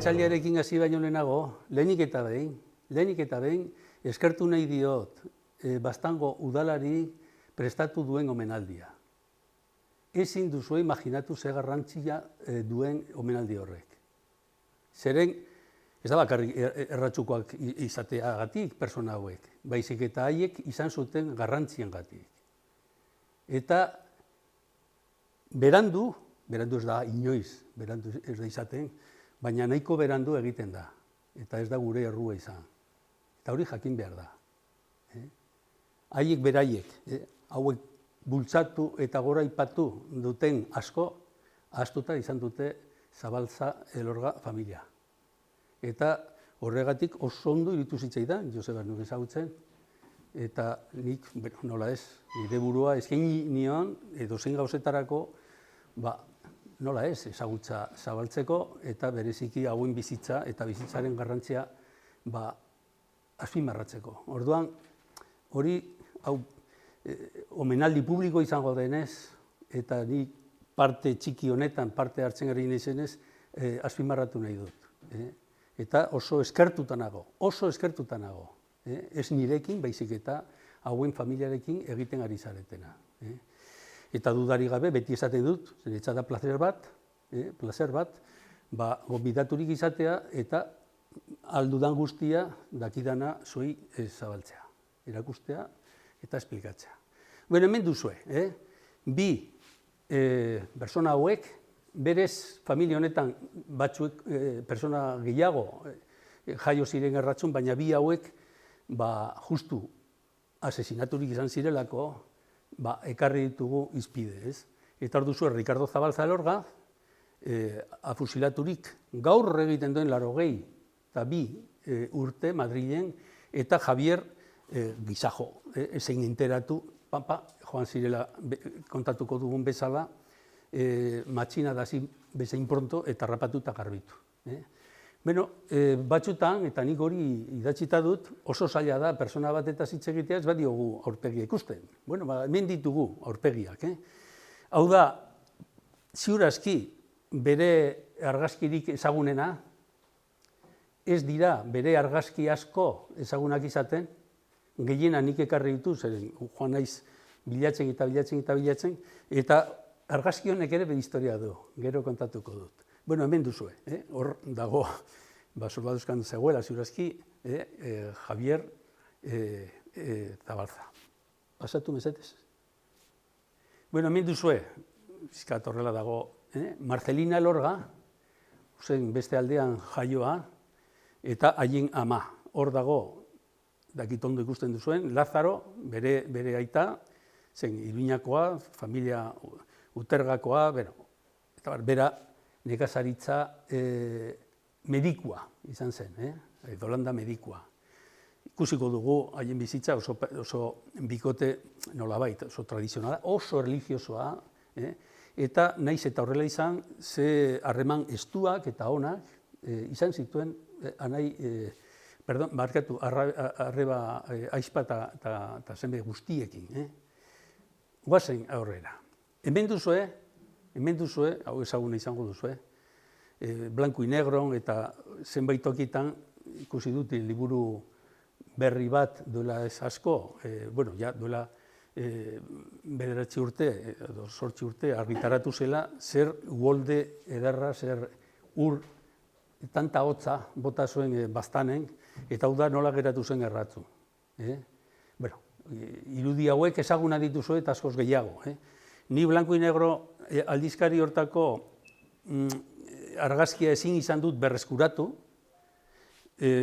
Itzaldiarekin hasi baino lehenago, lehenik eta behin, eskertu nahi diot Baztango udalari prestatu duen omenaldia. Ezin duzue imaginatu ze garrantzia duen omenaldi horrek. Zeren, ez da bakarrik erratzukoak izateagatik pertsona hauek, baizik eta haiek izan zuten garrantziengatik. Eta berandu ez da inoiz, berandu ez da izaten, baina nahiko berandu egiten da, eta ez da gure errua izan. Eta hori jakin behar da. Haiek beraiek, hauek bultzatu eta goraipatu duten asko, ahaztuta izan dute Zabalza Elorga familia. Eta horregatik oso ondo iruditu zitzaidan, Joseba nuk ezagutzen, eta nik, nola ez, nire burua eskaini nion, edozein gauzetarako, nola ez, ezagutza zabaltzeko eta bereziki hauen bizitza eta bizitzaren garrantzia azpimarratzeko. Orduan, hori, omenaldi publiko izango denez, eta ni parte txiki honetan, parte hartzen ari naizenez, azpimarratu nahi dut. Eta oso eskertuta nago. Ez nirekin, baizik eta hauen familiarekin egiten ari zaretena. Eta dudari gabe, beti esaten dut, niretzat da plazer bat, gonbidaturik izatea eta aldudan guztia dakidana zuei zabaltzea, erakustea eta esplikatzea. Hemen duzue, bi pertsona hauek, berez familia honetan batzuek pertsona gehiago jaio ziren erratzun, baina bi hauek justu asesinaturik izan zirelako, ekarri ditugu izpide, ez? Eta hor duzu, Ricardo Zabalza Elorga, afusilaturik gaur egiten duen 82 urte Madrilen, eta Javier Gizajo, zein enteratu, joan zirela kontatuko dugun bezala, matxina dazi bezain pronto eta rapatu eta garbitu. Batzutan, eta nik hori idatzita dut, oso zaila da pertsona bat eta hitz egitea ez badiogu aurpegia ikusten. Hemen ditugu aurpegiak. Hau da, ziur aski bere argazkirik ezagunena, ez dira bere argazki asko ezagunak izaten, gehiena nik ekarri ditu, zeren joan naiz bilatzen, eta argazki honek ere bere historia du, gero kontatuko dut. Hemen duzue, hor dago, soldaduzkan zegoela ziurazki, Javier Zabalza. Pasatu mesetez. Hemen duzue, bizkat horrela dago, Marcelina Elorga, zen beste aldean jaioa, eta haien ama. Hor dago, dakit ondo ikusten duzuen, Lazaro, bere aita, zen Iruñakoa, familia Utergakoa, eta bera, nekazaritza medikua izan zen, Dolanda medikua. Ikusiko dugu haien bizitza oso bikote nolabait, oso tradizionala, oso religiosoa, eta naiz eta horrela izan, ze harreman estuak eta onak izan zituen arreba aizpa eta zenbe guztiekin. Guazen aurrera. Hemen duzue, hau ezaguna izango duzue, Blanco y Negron eta zenbait tokitan ikusi dut liburu berri bat duela ez asko, duela 9 urte edo 8 urte argitaratu zela, zer uholde ederra, zer ur tanta hotza bota zuen Baztanen, eta hau da nola geratu zen erratzu. Irudi hauek ezaguna dituzue eta askoz gehiago. Ni Blanco y Negro aldizkari hortako argazkia ezin izan dut berreskuratu,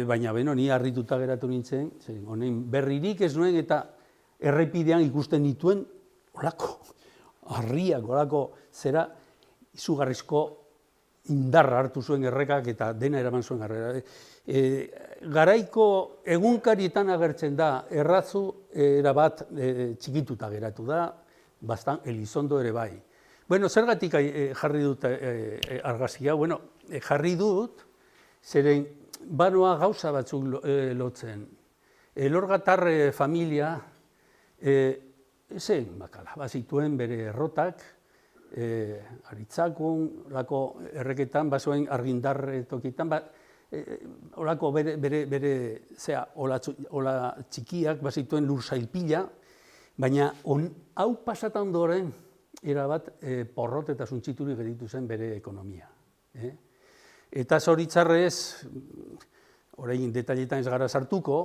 baina ni harrituta geratu nintzen, honen berririk ez nuen eta errepidean ikusten dituen olako harriak, olako zera izugarrizko indarra hartu zuen errekak eta dena eraman zuen garrera. Garaiko egunkarietan agertzen da, errazu erabat txikituta geratu da, bastan Elizondo ere bai. Bueno, zergatik jarri dut argazkia? Bueno, jarri dut, zeren banoa gauza batzuk lotzen. Elorgatar familia, zen bakala, bazituen bere errotak, Aritzakun, olako erreketan, bazuen argindar tokitan, olako bere ola txikiak, bazituen lursailpila, baina hau pasatan ondoren, erabat porrot eta suntziturik editu zen bere ekonomia. Eta zoritzarrez, orain detailetan ez gara sartuko,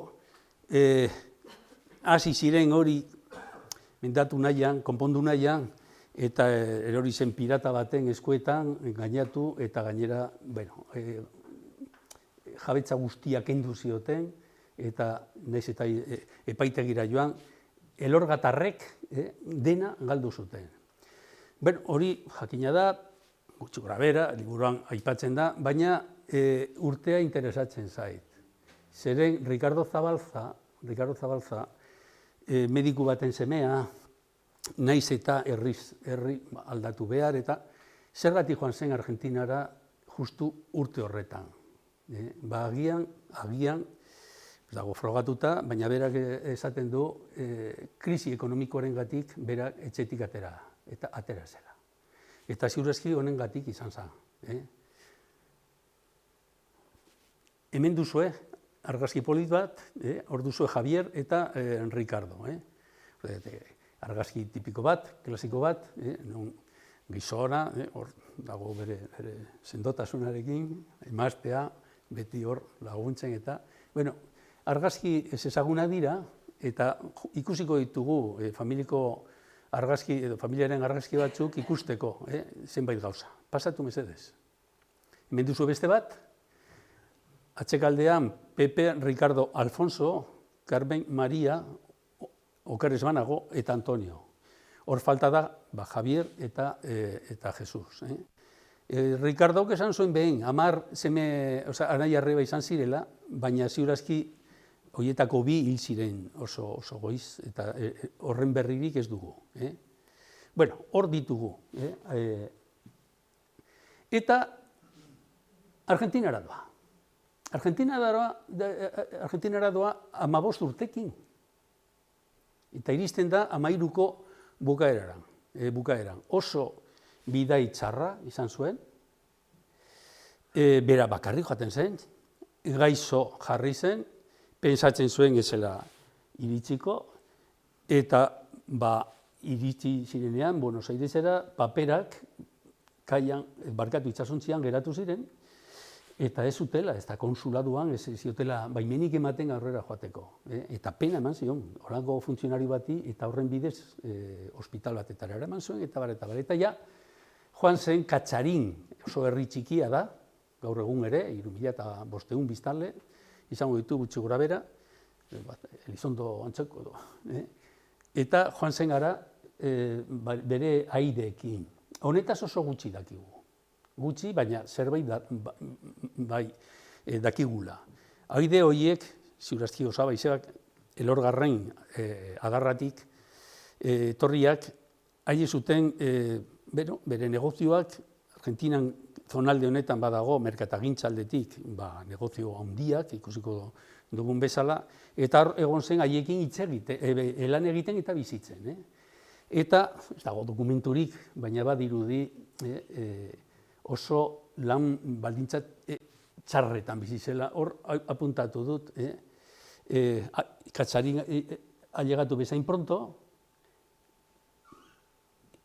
hasi ziren hori mendatu nahian, konpondu nahian, eta erori zen pirata baten eskuetan gainatu eta gainera, bueno, jabetza guztiak kendu zioten, eta naiz eta epaitegira joan, elorgatarrek dena galdu zuten. Bueno, hori jakina da, gutxi gorabehera, liburuan aipatzen da, baina urtea interesatzen zait. Zeren Ricardo Zabalza, mediku baten semea, naiz eta herri aldatu behar, eta zergatik joan zen Argentinara justu urte horretan. Ba, agian, dago frogatuta, baina berak esaten du krisi ekonomikoarengatik berak etxetik atera zela. Eta ziurrezki honengatik izan zen. Hemen duzue, argazki polit bat, hor duzue Javier eta Ricardo. Argazki tipiko bat, klasiko bat, gizona, hor dago bere sendotasunarekin, emaztea, beti hor laguntzen eta, bueno, argazki ez ezagunak dira, eta ikusiko ditugu familiaren argazki batzuk ikusteko, zenbait gauza. Pasatu mesedez. Hemen duzu beste bat, atzekaldean Pepe, Ricardo, Alfonso, Carmen, Maria, oker ez banago, eta Antonio. Hor falta da Javier eta Jesus. Ricardo esan zuen behin, 10 seme, anai arreba izan zirela, baina ziurazki horietako 2 hil ziren oso goiz, eta horren berririk ez dugu. Bueno, hor ditugu. Eta Argentinara doa. Argentinara doa 15 urtekin. Eta iristen da 13ko bukaeran. Oso bidai txarra izan zuen, bera bakarrik joaten zen, gaixo jarri zen, pentsatzen zuen ezela iritsiko, eta iritsi zirenean, Buenos Airesera, paperak kaian, barkatu itsasontzian geratu ziren, eta ez zutela, ez da konsuladuan, ez ziotela baimenik ematen aurrera joateko. Eta pena eman zion, horango funtzionari bati, eta horren bidez ospital batetara eraman zuen, eta bar. Eta ja, joan zen Katxarin, oso herri txikia da, gaur egun ere, 3.500 biztanle, izango ditu gutxi gorabehera, Elizondo antzeko. Eta joan zen gara bere aideekin. Honetaz oso gutxi dakigu. Gutxi, baina zerbait dakigula. Aide horiek, ziurazki osaba izabak, Elorgarren adarratik, etorriak, haie zuten bere negozioak, Argentinan zonalde honetan badago, merkatagintzaldetik, negozio handiak, ikusiko dugun bezala, eta egon zen haiekin lan egiten eta bizitzen. Eta, ez dago dokumenturik, baina badirudi, oso lan baldintzat txarretan bizitzela, hor apuntatu dut, Katxarin ailegatu bezain pronto,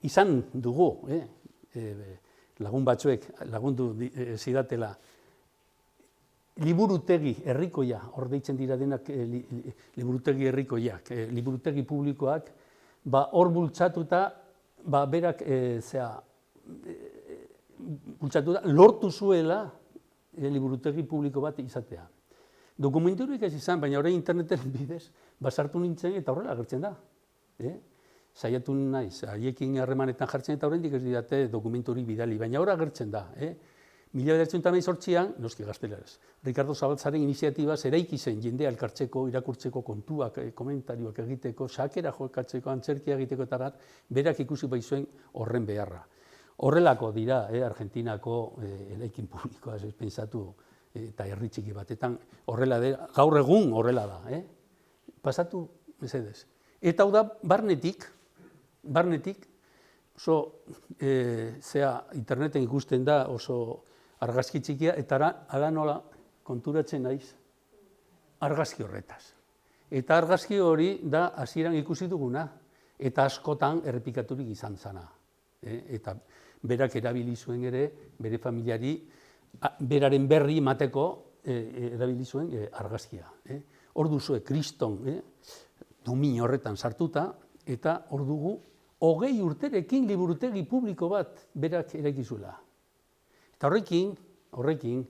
izan dugu, lagun batzuek lagundu zidatela, liburutegi herrikoia, hor deitzen dira denak liburutegi herrikoiak, liburutegi publikoak, hor bultzatuta, berak bultzatuta, lortu zuela liburutegi publiko bat izatea. Dokumenturik ez izan, baina orain interneten bidez, basartu nintzen eta horrela agertzen da. Saiatu naiz, haiekin harremanetan jartzen eta oraindik ez didate dokumenturik bidali, baina hor agertzen da. 1918an, noski gazteleraz, Ricardo Zabaltzaren iniziatibaz eraiki zen jendea elkartzeko, irakurtzeko, kontuak, komentarioak egiteko, sakera jokatzeko, antzerkia egiteko eta berak ikusi baizuen horren beharra. Horrelako dira, Argentinako eraikin publikoa, ez pentsatu, eta herri txiki batetan, horrela da, gaur egun horrela da. Pasatu, mesedez. Eta hau da, barnetik, oso, interneten ikusten da oso argazki txikia, eta ala nola konturatzen naiz argazki horretaz. Eta argazki hori da hasieran ikusi duguna, eta askotan errepikaturik izan zana. Eta berak erabili zuen ere, bere familiari, beraren berri emateko erabili zuen argazkia. Hor duzue, kriston, domin horretan sartuta, eta hor dugu, 20 urterekin liburutegi publiko bat berak eraikizuela. Eta horrekin,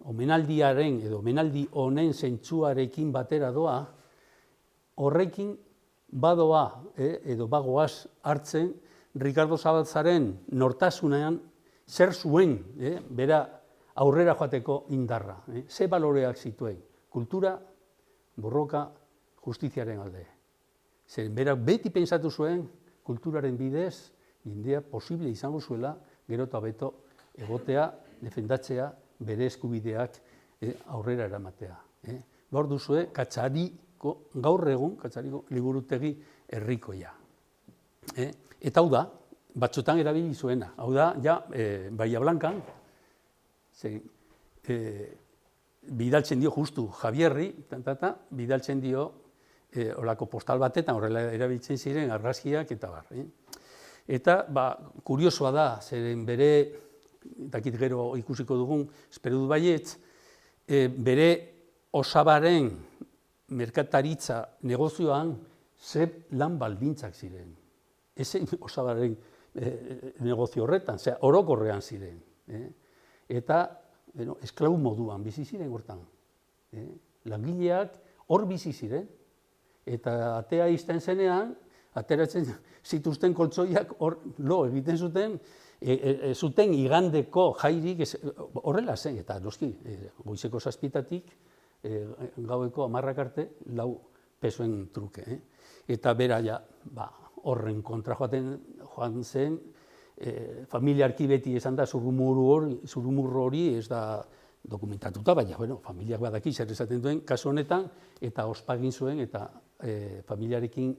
omenaldiaren edo omenaldi honen zentzuarekin batera doa, horrekin badoa edo bagoaz hartzen Ricardo Zabaltzaren nortasunean zer zuen bera aurrera joateko indarra. Ze baloreak zituen, kultura, borroka, justiziaren alde. Zeren berak beti pentsatu zuen kulturaren bidez, jendea posible izango zuela, gero eta beto egotea, defendatzea, bere eskubideak aurrera eramatea. Gaur duzue, gaur egun, Katzariko liburutegi herrikoia. Eta hau da, batzutan erabili zuena. Hau da, ja, Bahia Blancan, bidaltzen dio justu Javierri, bidaltzen dio olako postal batetan, horrela erabiltzen ziren argazkiak eta bar. Eta, kuriosoa da, zeren bere, dakit gero ikusiko dugun, espero dut baietz, bere osabaren merkataritza negozioan ze lan baldintzak ziren. Ezen osabaren negozio horretan, orokorrean ziren. Eta, esklabu moduan bizi ziren hortan. Langileak hor bizi ziren, eta atea izten zenean, ateratzen zituzten koltsoiak lo egiten zuten, zuten igandeko jairik horrela zen, eta noski, goizeko 7:00 gaueko 10:00 arte 4 pesoen truke. Eta bera ja, horren kontra joan zen, familiarki beti esan da zurrumurru hori ez da dokumentatuta, baina, familiak badaki zer esaten duen kasu honetan, eta ospagin zuen, eta familiarekin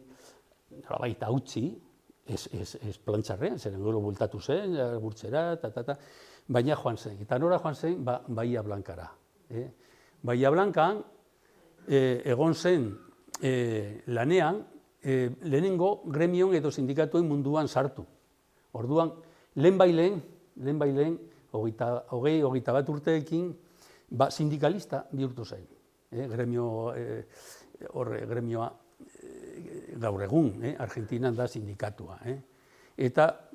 baita utzi, ez plantxarrean, zeren gero bultatu zen, gurtzera, baina joan zen. Eta nora joan zen, Bahia Blancara. Bahia Blancan egon zen lanean, lehenengo gremion edo sindikatuen munduan sartu. Orduan, lehen 21 urteekin, sindikalista bihurtu zen. Gremioa gaur egun, Argentinan da sindikatua. Eta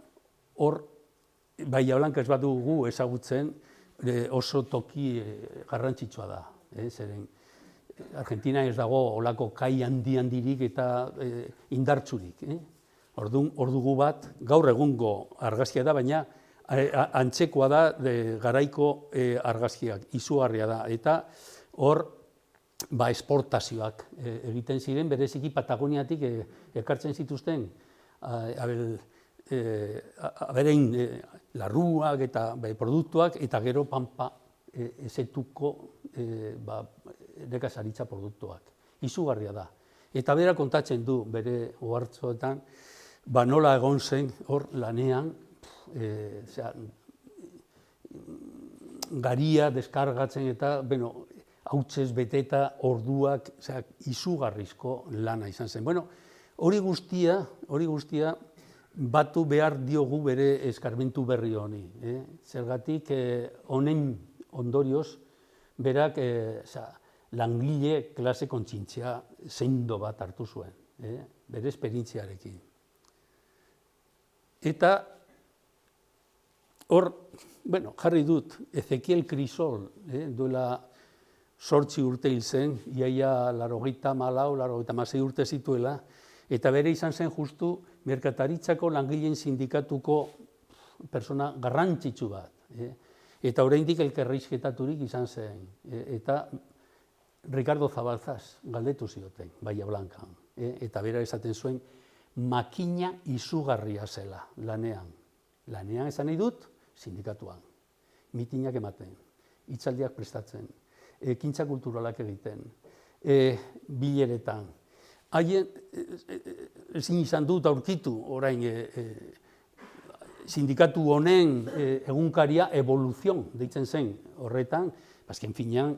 hor, Bahia Blanca ez badugu ezagutzen oso toki garrantzitsua da. Zeren, Argentina ez dago olako kai handirik eta indartsurik. Hor dugu bat, gaur egungo argazkia da, baina antzekoa da garaiko argazkiak, izugarria da. Eta hor, esportazioak egiten ziren, bereziki Patagoniatik ekartzen zituzten aberein larruak eta produktuak, eta gero pampa ezetuko nekazaritza produktuak. Izugarria da. Eta bera kontatzen du bere ohartzoetan, nola egon zen hor lanean, garia deskargatzen eta, hautsez beteta orduak izugarrizko lana izan zen. Hori guztia batu behar diogu bere eskarmentu berri honi. Zergatik honen ondorioz, berak langile klase kontzientzia sendo bat hartu zuen, bere esperientziarekin. Eta hor, jarri dut, Ezekiel Crisol, duela 8 urte hil zen, iaia 86 urte zituela, eta bere izan zen justu merkataritzako langileen sindikatuko persona garrantzitsu bat. Eta oraindik elkarrizketaturik izan zen. Eta Ricardo Zabalzaz galdetu zioten, Bahia Blancan. Eta bera esaten zuen, makina izugarria zela lanean. Lanean esan nahi dut, sindikatuan. Mitinak ematen, hitzaldiak prestatzen, ekintza kulturalak egiten, bileretan. Haien, ezin izan dut aurkitu orain sindikatu honen egunkaria evoluzion deitzen zen horretan, azken finean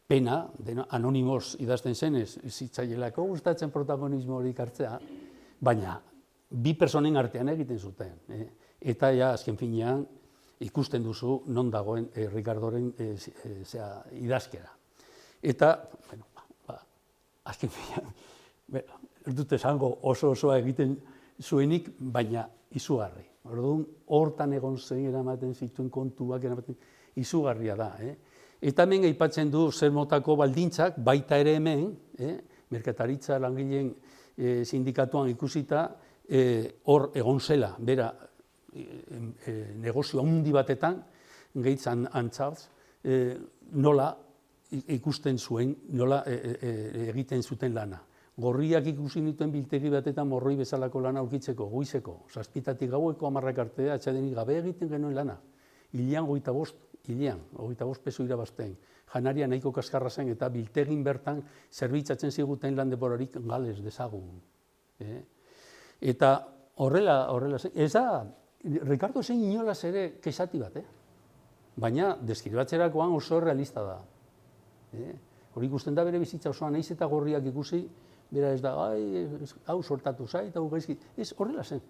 pena, anonimos idazten zenez, zitzaielako gustatzen protagonismo hori hartzea, baina bi personen artean egiten zuten. Eta azken finean ikusten duzu non dagoen Ricardoren idazkera. Eta, azken finean, ez dut esango osoa egiten zuenik, baina izugarri. Orduan, hortan egon zen eramaten zituen kontuak, izugarria da. Eta hemen aipatzen du zer motako baldintzak, baita ere hemen, merkataritza langileen sindikatuan ikusita, hor egon zela, bera, negozio handi batetan, Gates and Charles, nola ikusten zuen, nola egiten zuten lana. Gorriak ikusi nituen biltegi batetan morroi bezalako lana aurkitzeko, goizeko, 7:00 gaueko 10:00 arte atsedenik gabe egiten genuen lana. Hilean 25 peso irabazten. Janaria nahiko kaskarra zen eta biltegin bertan zerbitzatzen ziguten lan denborarik gales dezagun. Eta horrela zen. Ez da, Ricardo zen inolaz ere kexati bat, baina deskribatzerakoan oso realista da. Hori ikusten da bere bizitza osoan, nahiz eta gorriak ikusi, bera ez da, hau sortatu zait, hau gaizki, ez horrela zen,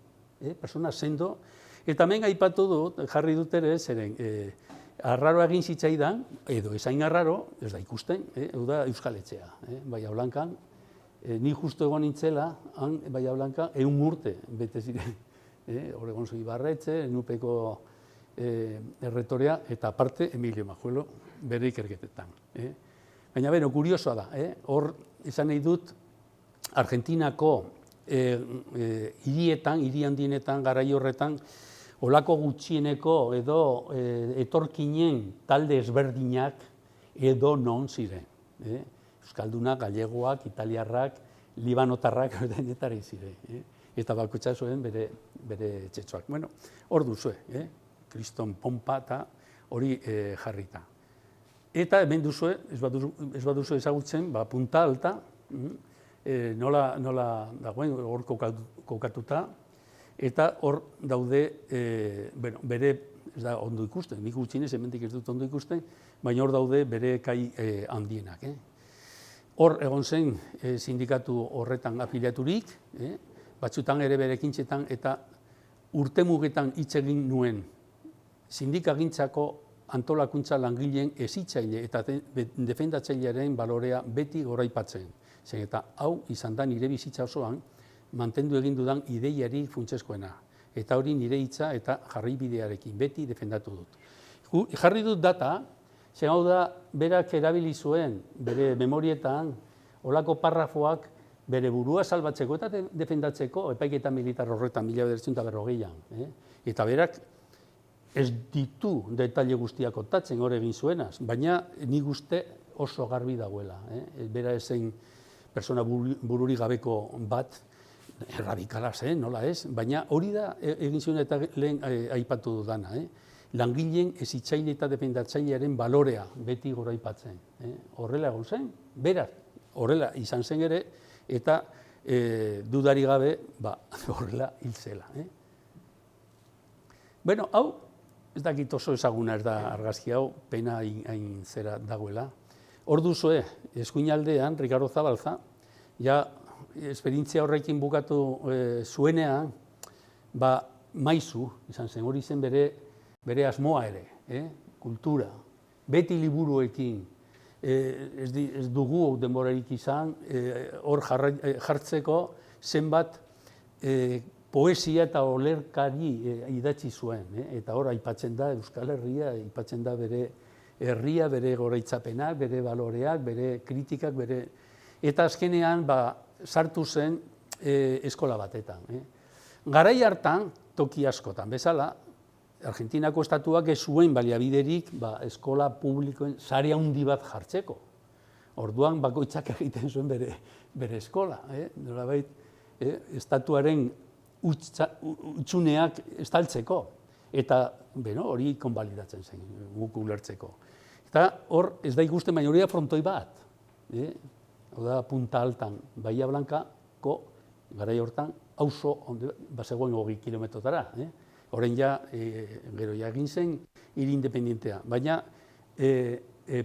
persona sendo. Eta hemen aipatu dut, jarri dut ere, zeren, arraro egin zitzaidan, edo esain arraro, ez da ikusten, hau da Euskal Etxea, Bahia Blancan, ni justo egon nintzela, han, Bahia Blancan, 100 urte bete ziren, Oregon Ibarretxe, Enupeko erretorea, eta aparte Emilio Majuelo bere ikerketetan. Baina, beno, kuriosoa da, hor, esan nahi dut, Argentinako hirietan, hiri handienetan, garai horretan, olako gutxieneko edo etorkinen talde ezberdinak edo non ziren. Euskaldunak, gallegoak, italiarrak, libanotarrak denetari ziren. Eta bakotxa zuen bere txetxoak. Bueno, hor duzue, kriston pompa eta hori jarrita. Eta hemen duzue, ez baduzu ezagutzen, punta alta, nola dagoen hor kokatuta, eta hor daude, bere, ez da ondo ikusten, nik gutxinez, hemendik ez dut ondo ikusten, baina hor daude bere kai handienak. Hor egon zen sindikatu horretan afiliaturik, batzutan ere bere ekintzetan, eta urtemugetan hitz egin nuen sindikagintzako antolakuntza langileen hezitzaile eta defendatzailearen balorea beti goraipatzen. Zen eta hau izan da nire bizitza osoan mantendu egin dudan ideiari funtsezkoena. Eta hori nire hitza eta jarraibidearekin beti defendatu dut. Jarri dut data, zen hau da berak erabili zuen bere memorietan olako parrafoak bere burua salbatzeko eta defendatzeko epaiketa militar horretan 1940an. Eta berak ez ditu detaile guztiak kontatzen hor egin zuenaz, baina nik uste oso garbi dagoela. Bera ezein persona bururi gabeko bat, radikala zen, nola ez, baina hori da egin zuen eta lehen aipatu dudana. Langileen hezitzaile eta defendatzailearen balorea beti goraipatzen. Horrela egon zen, beraz, horrela izan zen ere, eta dudari gabe horrela hil zela. Bueno, hau, ez dakit oso ezaguna ez da argazki hau, pena hain zera dagoela. Hor duzue, eskuinaldean, Ricardo Zabalza, ja, esperientzia horrekin bukatu zuenean, maizu, izan zen, hori zen bere asmoa ere, kultura, beti liburuekin, ez dugu denborarik izan, hor jartzeko zenbat poesia eta olerkari idatzi zuen, eta hor aipatzen da Euskal Herria, aipatzen da bere herria, bere goraitzapena, bere baloreak, bere kritikak, eta azkenean sartu zen eskola batetan. Garai hartan, toki askotan bezala, Argentinako estatuak ez zuen baliabiderik eskola publikoen sare handi bat jartzeko. Orduan bakoitzak egiten zuen bere eskola. Nolabait, estatuaren utsuneak estaltzeko. Eta hori konbalidatzen zen, guk ulertzeko. Eta hor ez da ikusten, baina hori da frontoi bat. Hau da Punta Altan, Bahia Blancako, garai hortan, auzo, bazegoen 20 kilometrotara. Horren gero egin zen, hiri independientea, baina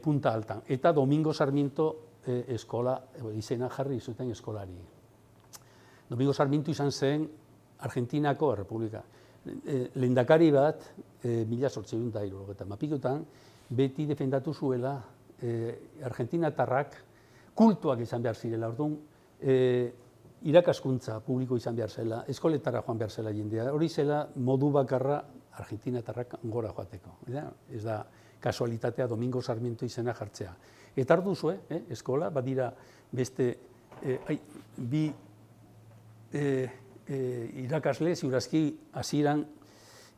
Punta Altan. Eta Domingo Sarmiento eskola, izena jarri zuten eskolari. Domingo Sarmiento izan zen Argentinako Errepublika. Lehendakari bat, 1870 beti defendatu zuela argentinatarrak kultuak izan behar zirela. Orduan, irakaskuntza publiko izan behar zela, eskoletara joan behar zela jendea. Hori zela modu bakarra argentinatarrak gora joateko. Ez da kasualitatea Domingo Sarmiento izena jartzea. Eta arduzue, eskola, badira beste bi irakasle, ziurazki hasieran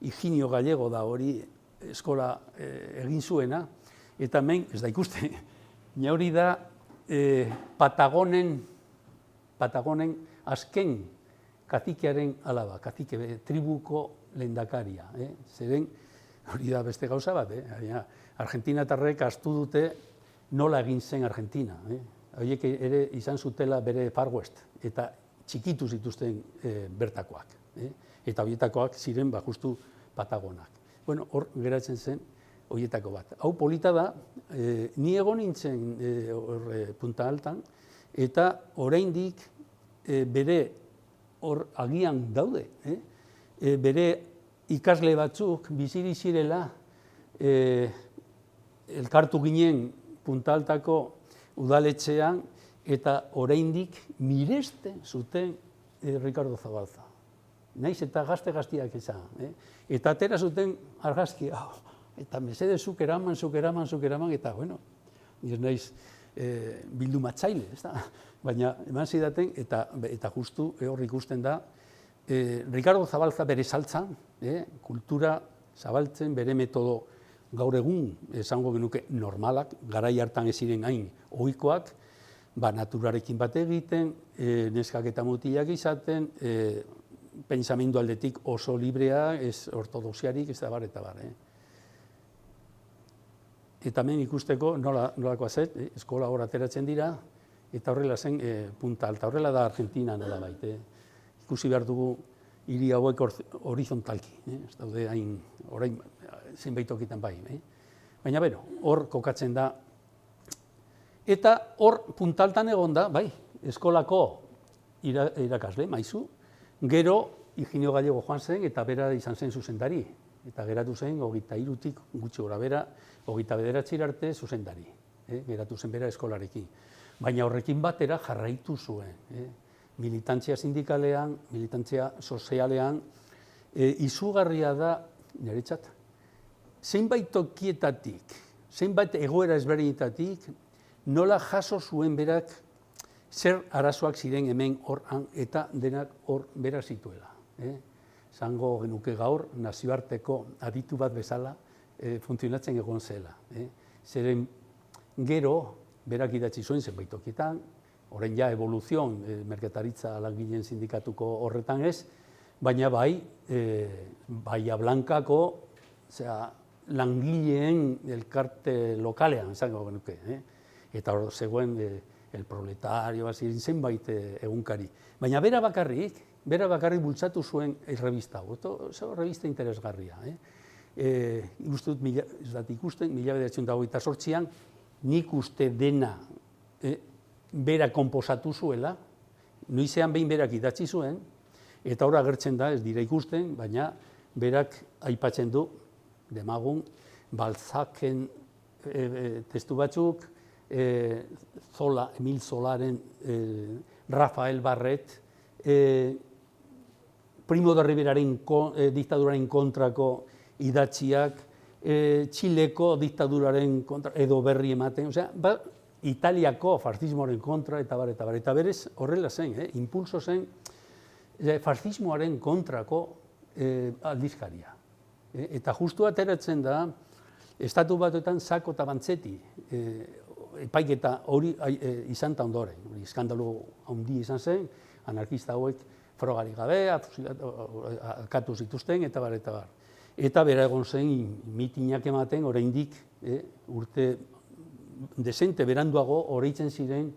Higinio Gallego da hori eskola egin zuena, eta hemen, ez da ikusten, hori da Patagonen azken kazikearen alaba, kazike tribuko lehendakaria. Zeren, hori da beste gauza bat, argentinatarrek astu dute nola egin zen Argentina. Horiek ere izan zutela bere Far West, eta txikitu zituzten bertakoak. Eta horietakoak ziren justu Patagonak. Bueno, hor geratzen zen horietako bat. Hau polita da, ni egon nintzen Punta Altan, eta oraindik bere hor agian daude. Bere ikasle batzuk biziri zirela elkartu ginen Punta Altako udaletxean, eta oraindik miresten zuten Ricardo Zabalza. Naiz eta gazte-gaztiak izan. Eta atera zuten argazki, eta mesede zuk eraman, eta, bueno, nire naiz bildumatzaile, ez da? Baina eman zidaten, eta justu hor ikusten da, Ricardo Zabalza bere saltzan, kultura zabaltzen, bere metodo gaur egun, esango genuke normalak, garai hartan ez ziren hain ohikoak, naturarekin bat egiten, neskak eta mutilak izaten, pentsamendu aldetik oso librea, ez ortodoxiarik, ez da bar, eta bar. Eta hemen ikusteko nolakoa zet, eskola hor ateratzen dira, eta horrela zen Punta Alta, horrela da Argentina nola baita. Ikusi behar dugu hiri hauek horizontalki, ez daude hain, orain zenbait tokitan bai. Baina bero, hor kokatzen da. Eta hor Punta Altan egon da, bai, eskolako irakasle, maizu, gero Higinio Gallego joan zen eta bera izan zen zuzendari. Eta geratu zen 23tik gutxi gora bera, 29 arte zuzendari. Geratu zen bera eskolarekin. Baina horrekin batera jarraitu zuen. Militantzia sindikalean, militantzia sozialean, izugarria da, niretzat, zenbait tokietatik, zenbait egoera ezberdinetatik, nola jaso zuen berak zer arazoak ziren hemen horan eta denak hor bera zituela. Zango genuke gaur nazioarteko aditu bat bezala funtzionatzen egon zela. Zeren gero berak idatzi zuen zenbait tokietan, orain ja evoluzion merkataritza langileen sindikatuko horretan ez, baina bai Bahia Blancako langileen elkarte lokalean izango genuke. Eta hor zegoen el proletario, zenbait egunkari. Baina bera bakarrik bultzatu zuen errebista hau. Oso revista interesgarria. Ikusten, 1928an, nik uste dena bera konposatu zuela, noizean behin berak idatzi zuen, eta hor agertzen da, ez dira ikusten, baina berak aipatzen du, demagun, Balzaken testu batzuk, Emil Zolaren, Rafael Barret, Primo de Riveraren diktaduraren kontrako idatziak, Txileko diktaduraren kontra, edo berri ematen, Italiako farzismoaren kontra, eta bar, eta berez horrela zen, impulso zen farzismoaren kontrako aldizkaria. Eta justu ateratzen da, Estatu Batuetan Sacco eta Vanzetti epaiketa hori izan ta ondoren. Eskandalu handi izan zen, anarkista hauek frogarik gabe, alkatu zituzten, eta bar, eta bar. Eta bera egon zen mitinak ematen, oraindik urte desente beranduago oroitzen ziren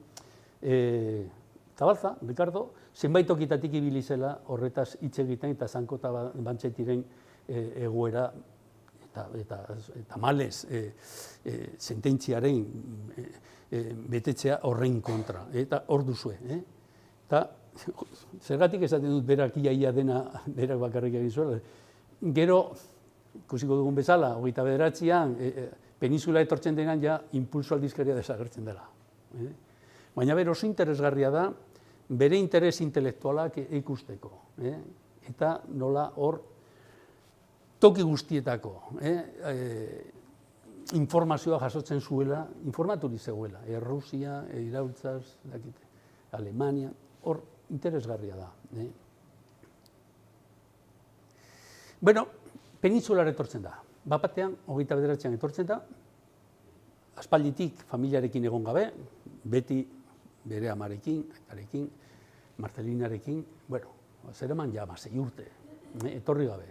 Zabalza, Ricardo, zenbait tokitatik ibili zela horretaz hitz egiten eta Sacco eta Vanzettiren egoera eta malez sententziaren betetzea horrein kontra. Eta hor duzue. Eta zergatik esaten dut berak iaia dena berak bakarrik egin zuela. Gero, ikusiko dugun bezala, 29an, peninsula etortzen denan ja impulso aldizkaria desagertzen dela. Baina bero oso interesgarria da, bere interes intelektualak ikusteko. Eta nola hor toki guztietako informazioa jasotzen zuela, informaturi zegoela. Errusia, Iraultzaz, Alemania, hor interesgarria da. Bueno, peninsulara etortzen da. Bapatean, 29an etortzen da, aspalditik familiarekin egon gabe, beti bere amarekin, aitarekin, Marcelinarekin, bueno, zeraman ja 6 urte, etorri gabe.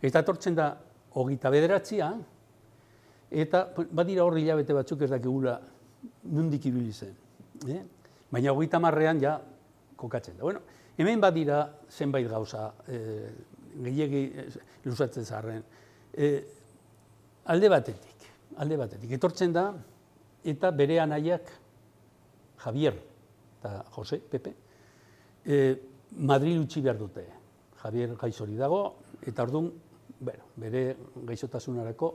Eta etortzen da 29an, eta badira hor hilabete batzuk ez dakigula nondik ibili zen. Baina 30an ja kokatzen da. Bueno, hemen badira zenbait gauza, gehiegi luzatzen zaharren. Alde batetik, etortzen da, eta bere anaiak, Javier eta Jose, Pepe, Madrid utzi behar dute. Javier gaixori dago, eta orduan, bere gaixotasunarako,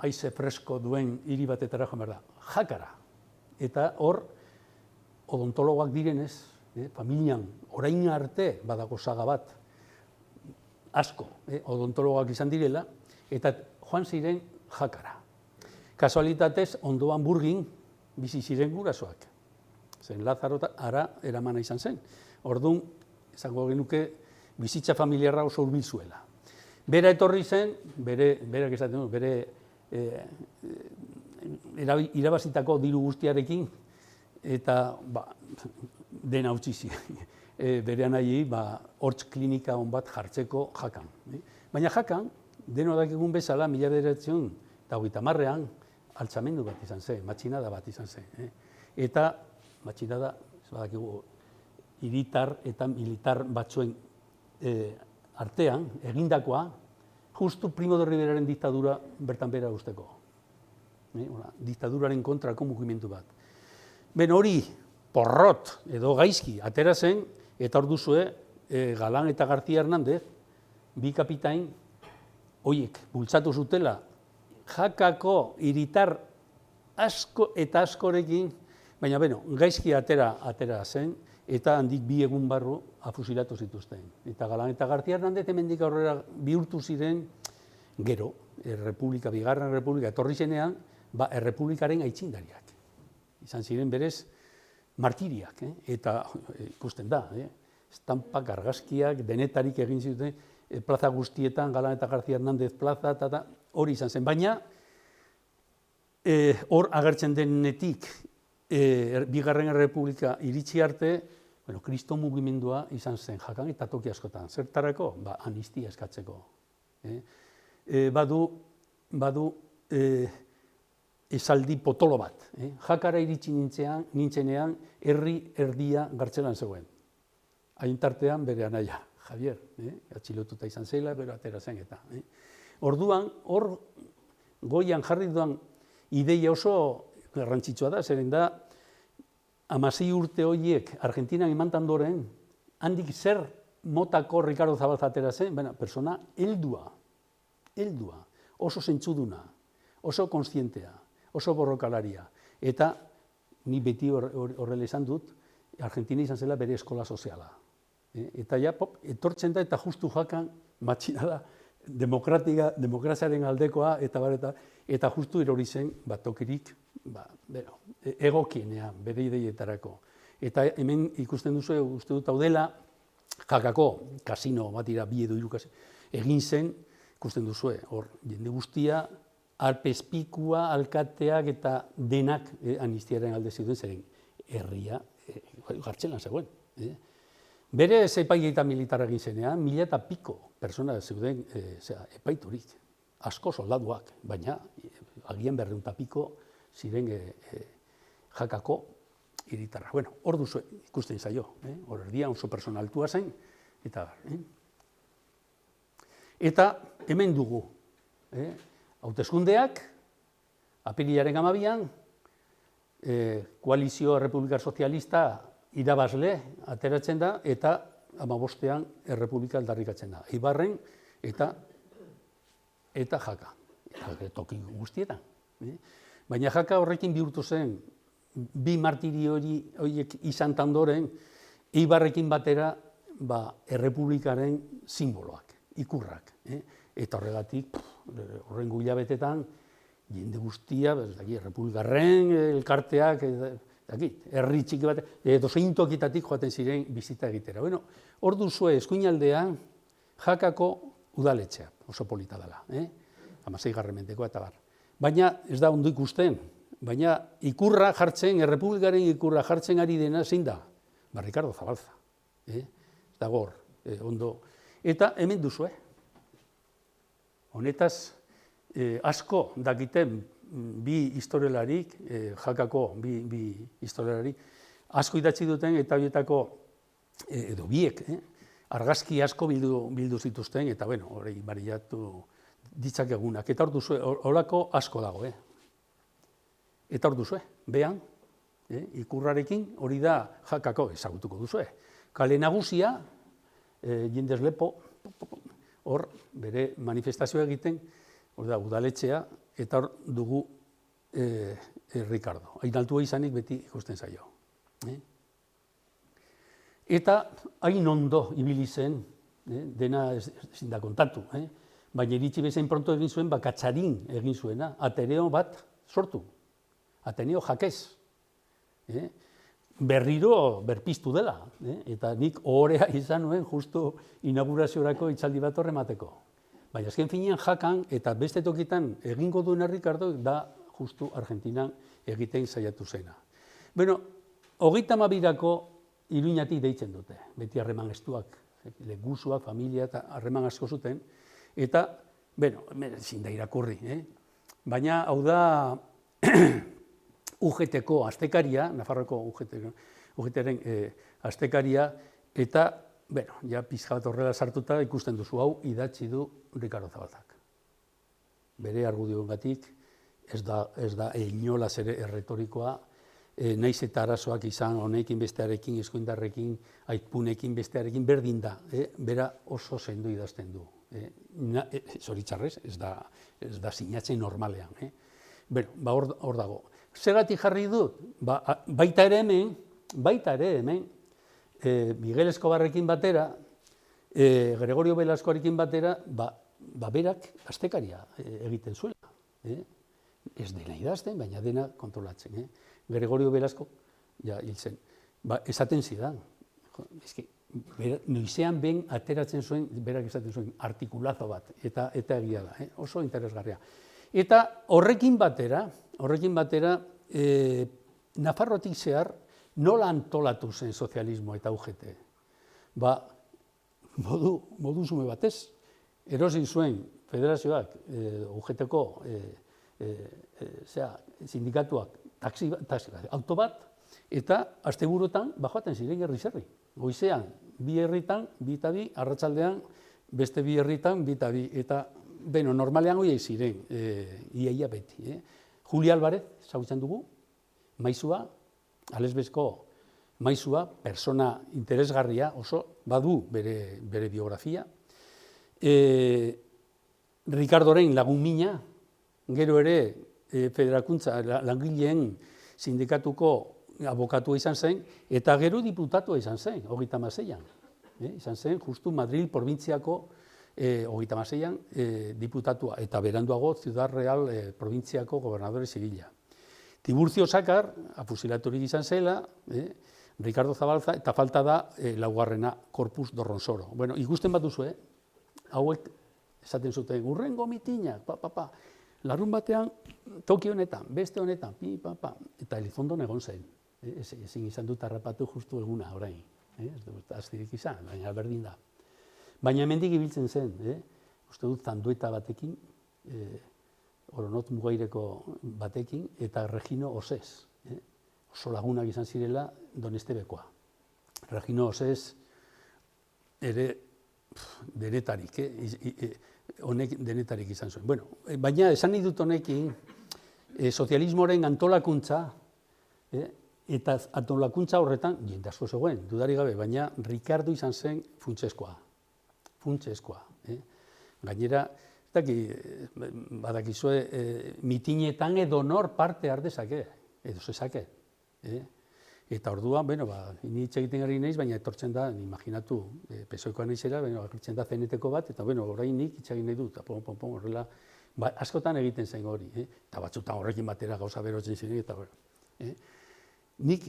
haize fresko duen hiri batetara joan behar da, Jakara. Eta hor, odontologoak direnez, familian orain arte badago saga bat, asko odontologoak izan direla, eta joan ziren Jakara. Kasualitatez, ondoan Burgin bizi ziren gurasoak. Zen Lazaro ara eramana izan zen. Orduan, esango genuke, bizitza familiarra oso hurbil zuela. Bera etorri zen, berak esaten du, bere irabazitako diru guztiarekin, eta dena utzi ziren. Bere anaiei hortz klinika on bat jartzeko Jakan. Baina Jakan, deno dakigun bezala, 1930an, altzamendu bat izan zen, matxinada bat izan zen. Eta matxinada, badakigu, hiritar eta militar batzuen artean, egindakoa, justu Primo de Riveraren diktadura bertan bera usteko. Diktaduraren kontrako mugimendu bat. Hori porrot edo gaizki atera zen, eta hor duzue, Galan eta García Hernández, bi kapitain, horiek bultzatu zutela, Jakako hiritar asko eta askorekin, baina gaizki atera zen, eta handik 2 egun barru afusilatu zituzten. Eta Galan eta García Hernández hemendik aurrera bihurtu ziren gero, Bigarren Errepublika etorri zenean, Errepublikaren aitzindariak. Izan ziren berez martiriak, eta ikusten da, estampak, argazkiak, denetarik egin zuten, plaza guztietan, Galan eta García Hernández plaza, eta hori izan zen. Baina, hor agertzen denetik, Bigarren Errepublika iritsi arte, Kristo mugimendua izan zen Jakan eta toki askotan. Zertarako? Amnistia eskatzeko. Badu esaldi potolo bat. Jakara iritsi nintzenean, herri erdia gartzelan zegoen. Hain tartean bere anaia, Javier, atxilotuta izan zela, bero atera zen eta. Orduan, hor goian jarri duan ideia oso garrantzitsua da, zeren da, 16 urte horiek Argentinan emantan doren, handik zer motako Ricardo Zabalza atera zen, persona heldua, oso zentzuduna, oso konstientea, oso borrokalaria. Eta ni beti horrela izan dut, Argentina izan zela bere eskola soziala. Eta ja, etortzen da eta justu Jakan matxina da, demokraziaren aldekoa, eta justu erori zen tokirik egokienean, bere ideietarako. Eta hemen ikusten duzu, uste dut hau dela, Jakako kasino bat dira 2 edo 3 kasino, egin zen ikusten duzue, hor, jende guztia, alpezpikua, alkateak eta denak amnistiaren alde zituen, zeren herria gartzelan zegoen. Bere epaiketa militarra egin zenean, 1000 eta piko persona zeuden epaiturik, asko soldaduak, baina agian 200 eta piko ziren Jakako hiritarra. Bueno, hor duzu ikusten zaio, hor erdia oso persona altua zen, eta eta hemen dugu, hauteskundeak, apirilaren 12an, koalizio Errepublikar Sozialista irabazle ateratzen da, eta 15ean Errepublika aldarrikatzen da. Ibarren eta Jaka, toki guztietan. Baina Jaka horrekin bihurtu zen, bi martiri horiek izan ondoren, Ibarrekin batera Errepublikaren simboloak, ikurrak. Eta horregatik, horrengo hilabetetan, jende guztia, Errepublikarren elkarteak, herri txiki bat, dozein tokitatik joaten ziren bizita egitera. Bueno, hor duzue eskuinaldean Jakako udaletxea, oso polita dela, 16. mendekoa eta bar. Baina ez da ondo ikusten, baina ikurra jartzen, Errepublikaren ikurra jartzen ari dena zein da? Ricardo Zabalza. Ez dago hor, ondo. Eta hemen duzue. Honetaz, asko dakiten bi historialarik, Jakako bi historialarik, asko idatzi duten eta horietako, edo biek, argazki asko bildu zituzten, eta bueno, hori bariatu ditzakegunak. Eta hor duzue, horako asko dago. Eta hor duzue, behan, ikurrarekin hori da Jakako ezagutuko duzue. Kale nagusia, jendez lepo, hor bere manifestazioa egiten, hor da udaletxea, eta hor dugu Ricardo. Hain altua izanik beti ikusten zaio. Eta hain ondo ibili zen, dena ezin da kontatu, baina iritsi bezain pronto egin zuen, Katxarin egin zuena, Ateneo bat sortu. Ateneo Jakez. Berriro berpiztu dela, eta nik ohorea izan nuen justu inauguraziorako hitzaldi bat horremateko. Baina azken finean Jakan eta beste tokitan egingo duena Ricardo da justu Argentinan egiten saiatu zena. Bueno, 32ko Iruñatik deitzen dute, beti harreman estuak, legusuak, familia eta harreman asko zuten, eta, bueno, ezin da irakurri, baina hau da UGT-ko astekaria, Nafarroako UGT-ren astekaria, eta, bueno, ja pizka bat horrela sartuta ikusten duzu hau idatzi du Ricardo Zabalzak. Bere argudioengatik ez da inolaz ere erretorikoa, naiz eta arazoak izan honekin bestearekin, eskuindarrekin, aitpunekin bestearekin, berdin da, bera oso sendo idazten du. Zoritxarrez, ez da sinatzen normalean. Hor dago. Zergatik jarri dut? Baita ere hemen, Miguel Escobarrekin batera, Gregorio Velascoarekin batera, berak astekaria egiten zuela. Ez dena idazten, baina dena kontrolatzen. Gregorio Velasco, hil zen, esaten zidan. Noizean ben ateratzen zuen, berak esaten zuen, artikulazo bat, eta egia da, oso interesgarria. Eta horrekin batera, Nafarrotik zehar nola antolatu zen sozialismo eta UGT? Modu zume batez, erosin zuen federazioak, UGT-ko sindikatuak, auto bat, eta asteburuetan joaten ziren herri-zerri. Goizean, bi herritan, bi eta bi, arratsaldean beste bi herritan, bi eta bi, eta normalean horiek ziren, iaia beti. Juli Alvarez, ezagutzen dugu, maizua, alesbezko maizua, persona interesgarria, oso, badu bere biografia. Ricardoren lagun mina, gero ere federakuntza langileen sindikatuko abokatua izan zen, eta gero diputatua izan zen, 36an. Izan zen, justu Madril probintziako 36an diputatua, eta beranduago Ciudad Real probintziako gobernadore zibila. Tiburcio Sakar, afusilaturik izan zela, Ricardo Zabalza, eta falta da laugarrena, Corpus Dorronsoro. Bueno, ikusten bat duzu, hauek esaten zuten, urrengo mitinak, larun batean, toki honetan, beste honetan, eta Elizondon egon zen. Ezin izan dut harrapatu justu eguna, orain. Ez dut aztirik izan, baina berdin da. Baina hemendik ibiltzen zen, uste dut zandueta batekin, Oronot Mugaireko batekin, eta Regino Osez. Oso lagunak izan zirela Donestebekoa. Regino Osez ere denetarik, honek denetarik izan zuen. Bueno, baina esan nahi dut honekin, sozialismoaren antolakuntza, eta antolakuntza horretan, jende asko zegoen, dudarik gabe, baina Ricardo izan zen funtseskoa. Gainera, badakizue, mitinetan edo nor parte har dezake, edo zezake. Eta orduan, ni hitz egiten ari naiz, baina etortzen da, imaginatu, PSOEkoa naizera, agertzen da zeneteko bat, eta orain nik hitz egin nahi dut, horrela, askotan egiten zen hori, eta batzutan horrekin batera gauza berotzen ziren, eta nik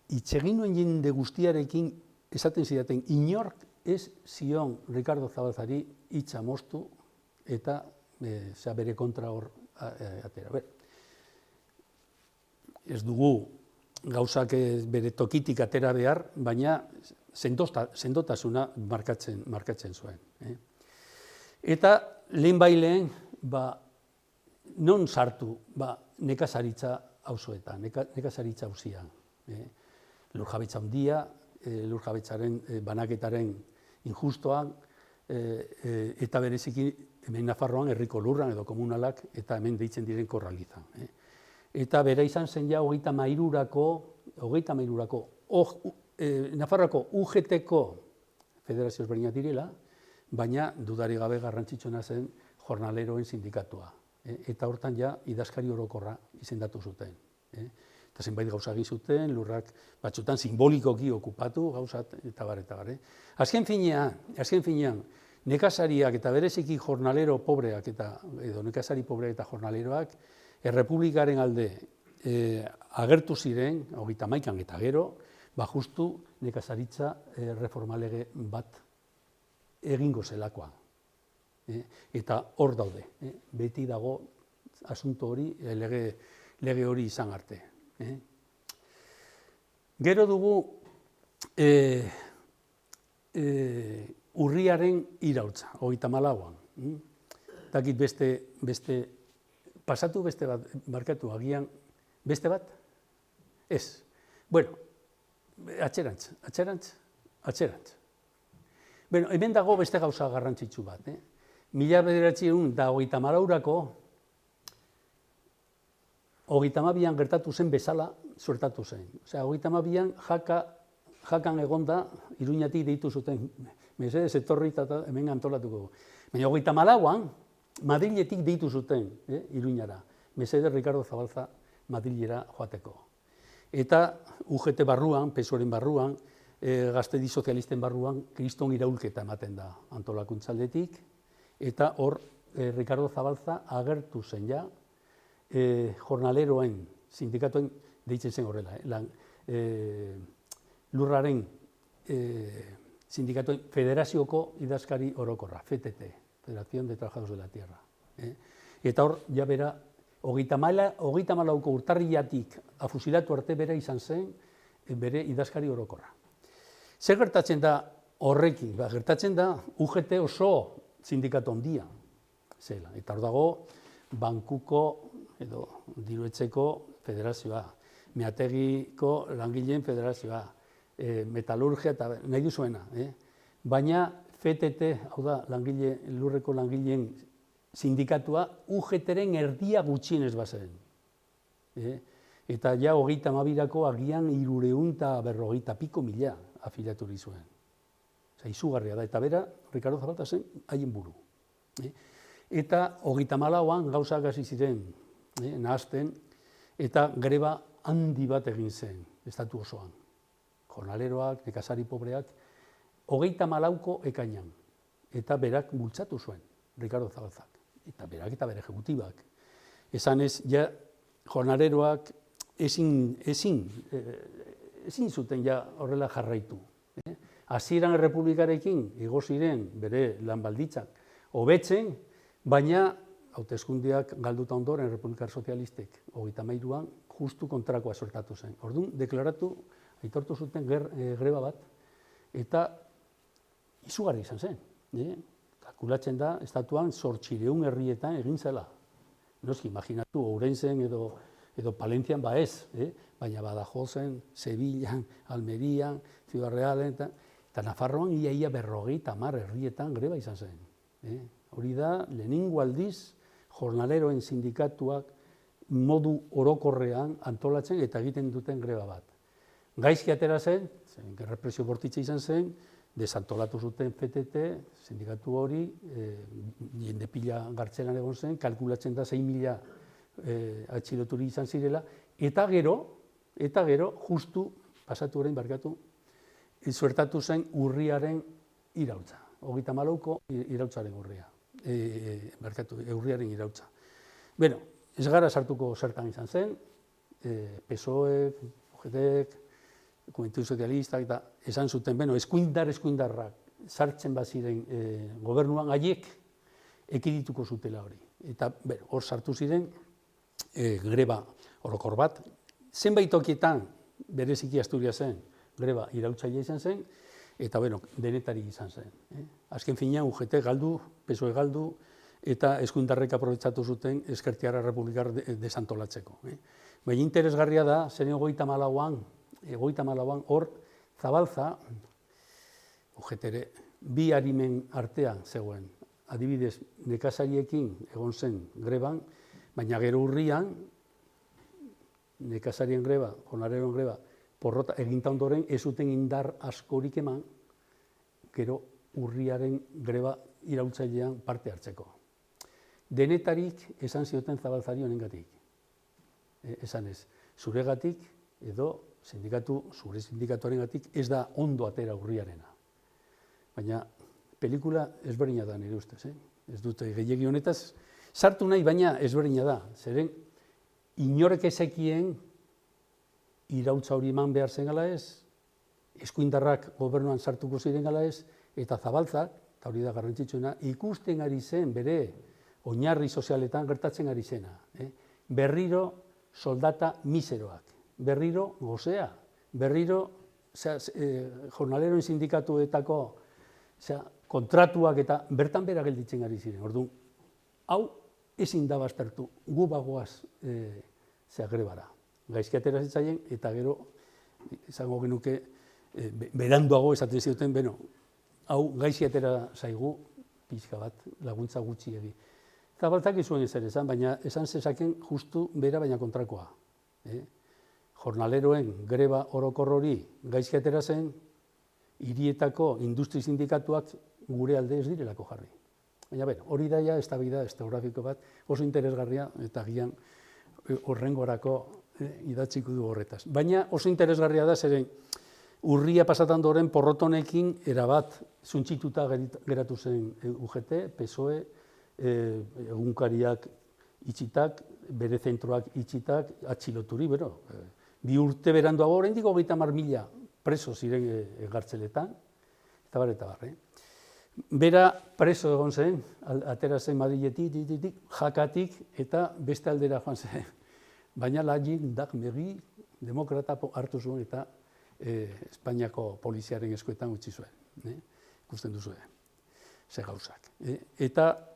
hitz egin nuen jende guztiarekin esaten zidaten, inork ez zion Ricardo Zabalzari hitza moztu, eta bere kontra hor atera. Ez dugu gauzak bere tokitik atera behar, baina sendotasuna markatzen zuen. Eta lehen baileen, non sartu nekazaritza auzoetan, nekazaritza auzian. Lurjabetza handia, lurjabetzaren banaketaren injustoan, eta bereziki hemen Nafarroan herriko lurran edo komunalak eta hemen deitzen diren korralizan. Eta bera izan zen ja 33-rako, Nafarroako UGT-ko federazio ezberdinak direla, baina dudarik gabe garrantzitsuena zen jornaleroen sindikatua. Eta hortan ja idazkari orokorra izendatu zuten. Eta zenbait gauza egin zuten, lurrak batzutan simbolikoki okupatu gauzat eta bar. Azken finean, nekazariak eta bereziki jornalero pobreak edo nekazari pobreak eta jornaleroak Errepublikaren alde agertu ziren, 31an eta gero, justu nekazaritza reformalege bat egingo zelakoa. Eta hor daude, beti dago asunto hori, lege hori izan arte. Gero dugu urriaren iraultza, 34an. Dakit beste pasatu beste bat, markatu agian, beste bat? Ez. Bueno, atxerantz. Hemen dago beste gauza garrantzitsu bat. 1934rako, 32an gertatu zen bezala suertatu zen. Osea, 32an jakan egonda, Iruñatik deitu zuten, mesedez etorri eta hemen antolatuko. Baina 34an, Madriletik deitu zuten, Iruñara, mesedez Ricardo Zabalza Madrilera joateko. Eta UGT barruan, PSOEren barruan, Gaztedi sozialisten barruan, kriston iraulketa ematen da antolakuntzaldetik, eta hor Ricardo Zabalza agertu zen ja, jornaleroen, sindikatuen deitzen zen horrela, lurraren sindikatuen federazioko idazkari orokorra, FTT. Federación de Trabajadores de la Tierra. Eta hor, ja bera, 34ko urtarrilatik afusilatu arte bera izan zen bere idazkari orokorra. Zer gertatzen da horrekin? Gertatzen da UGT oso sindikatu handia zela. Eta hor dago, bankuko edo diruetzeko federazioa, meategiko langileen federazioa, metalurgia eta nahi duzuena. Baina FTT, hau da, lurreko langileen sindikatua, UGT-ren erdia gutxienez bazen. Eta ja 32ko agian 350.000 afiliatu zuen. Izugarria da, eta bera, Ricardo Zabalza zen haien buru. Eta 34an gauzak hasi ziren nahazten, eta greba handi bat egin zen, estatu osoan. Jornaleroak, nekazari pobreak, 34ko ekainan, eta berak bultzatu zuen, Ricardo Zabalzak, eta berak eta bere ejekutibak. Esan ez, ja, jornaleroak ezin zuten ja horrela jarraitu. Hasieran Errepublikarekin igo ziren bere lan baldintzak hobetzen, baina hauteskundeak galduta ondoren Republikar Sozialistek 33an justu kontrakoa suertatu zen. Orduan, deklaratu, aitortu zuten greba bat, eta izugarri izan zen. Kalkulatzen da, estatuan 800 herrietan egin zela. Noski, imaginatu, Ourensen edo Palentzian ez, baina Badajozen, Sevillan, Almerian, Ciudad Realen, eta Nafarroan ia 50 herrietan greba izan zen. Hori da, lehenengo aldiz, jornaleroen sindikatuak modu orokorrean antolatzen eta egiten duten greba bat. Gaizki atera zen, represio bortitza izan zen, desantolatu zuten FTT, sindikatu hori, jende pila gartzelan egon zen, kalkulatzen da 6.000 atxiloturi izan zirela, eta gero, justu, pasatu orain barkatu, suertatu zen urriaren iraultza. 34ko irautzaren urria. Urriaren iraultza. Beno, ez gara sartuko zertan izan zen, PSOE, UGT, Juventud Sozialistak, eta esan zuten, beno, eskuindarrak sartzen baziren gobernuan haiek ekidituko zutela hori. Eta, beno, hor sartu ziren greba orokor bat. Zenbait tokietan, bereziki Asturiasen, greba iraultzaile izan zen, eta, bueno, denetari izan zen. Azken finean, UGT galdu, PSOE galdu, eta eskuindarrek aprobetxatu zuten Ezkertiarra Republikar desantolatzeko. Baina interesgarria da, zeren 34an, hor Zabalza, UGT ere, bi harimen artean zegoen. Adibidez, nekazariekin egon zen greban, baina gero urrian, nekazarien greba, jornaleroen greba, porrota eginta ondoren ez zuten indar askorik eman, gero urriaren greba iraultzailean parte hartzeko. Denetarik esan zioten Zabalzari honengatik. Esan ez, zuregatik edo zure sindikatuarengatik ez da ondo atera urriarena. Baina pelikula ezberdina da nire ustez. Ez dute gehiegi honetaz, sartu nahi, baina ezberdina da. Zeren, inorek ezekien iraultza hori eman behar zen gala ez, eskuindarrak gobernuan sartuko ziren gala ez, eta Zabaltzak, eta hori da garrantzitsuena, ikusten ari zen bere oinarri sozialetan gertatzen ari zena. Berriro soldata miseroak, berriro gozea, berriro jornaleroen sindikatuetako kontratuak eta bertan bera gelditzen ari ziren. Orduan, hau ezin da baztertu, gu bagoaz grebara. Gaizki atera zitzaien, eta gero, izango genuke, beranduago esaten zioten, beno, hau gaizki atera zaigu, pixka bat, laguntza gutxiegi. Zabaltzak izuen ezer esan, baina esan zezaken justu bera baina kontrakoa. Jornaleroen greba orokor hori gaizki atera zen, hirietako industri sindikatuak gure alde ez direlako jarri. Baina, hori daia eztabaida historiografiko bat, oso interesgarria, eta gian horrengorako idatziko du horretaz. Baina oso interesgarria da, zeren urria pasatan doren porrotonekin erabat zuntxituta geratu zen UGT, PSOE, egunkariak itxitak, bere zentroak itxitak, atxiloturi, bi urte beranduago oraindik 30.000 preso ziren gartzeletan, eta bar. Bera preso egon zen, atera zen Madriletik, jakatik, eta beste aldera joan zen. Baina lagin megi demokrata hartu zuen eta Espainiako poliziaren eskuetan utzi zuen. Ikusten duzu, ze gauzak. Eta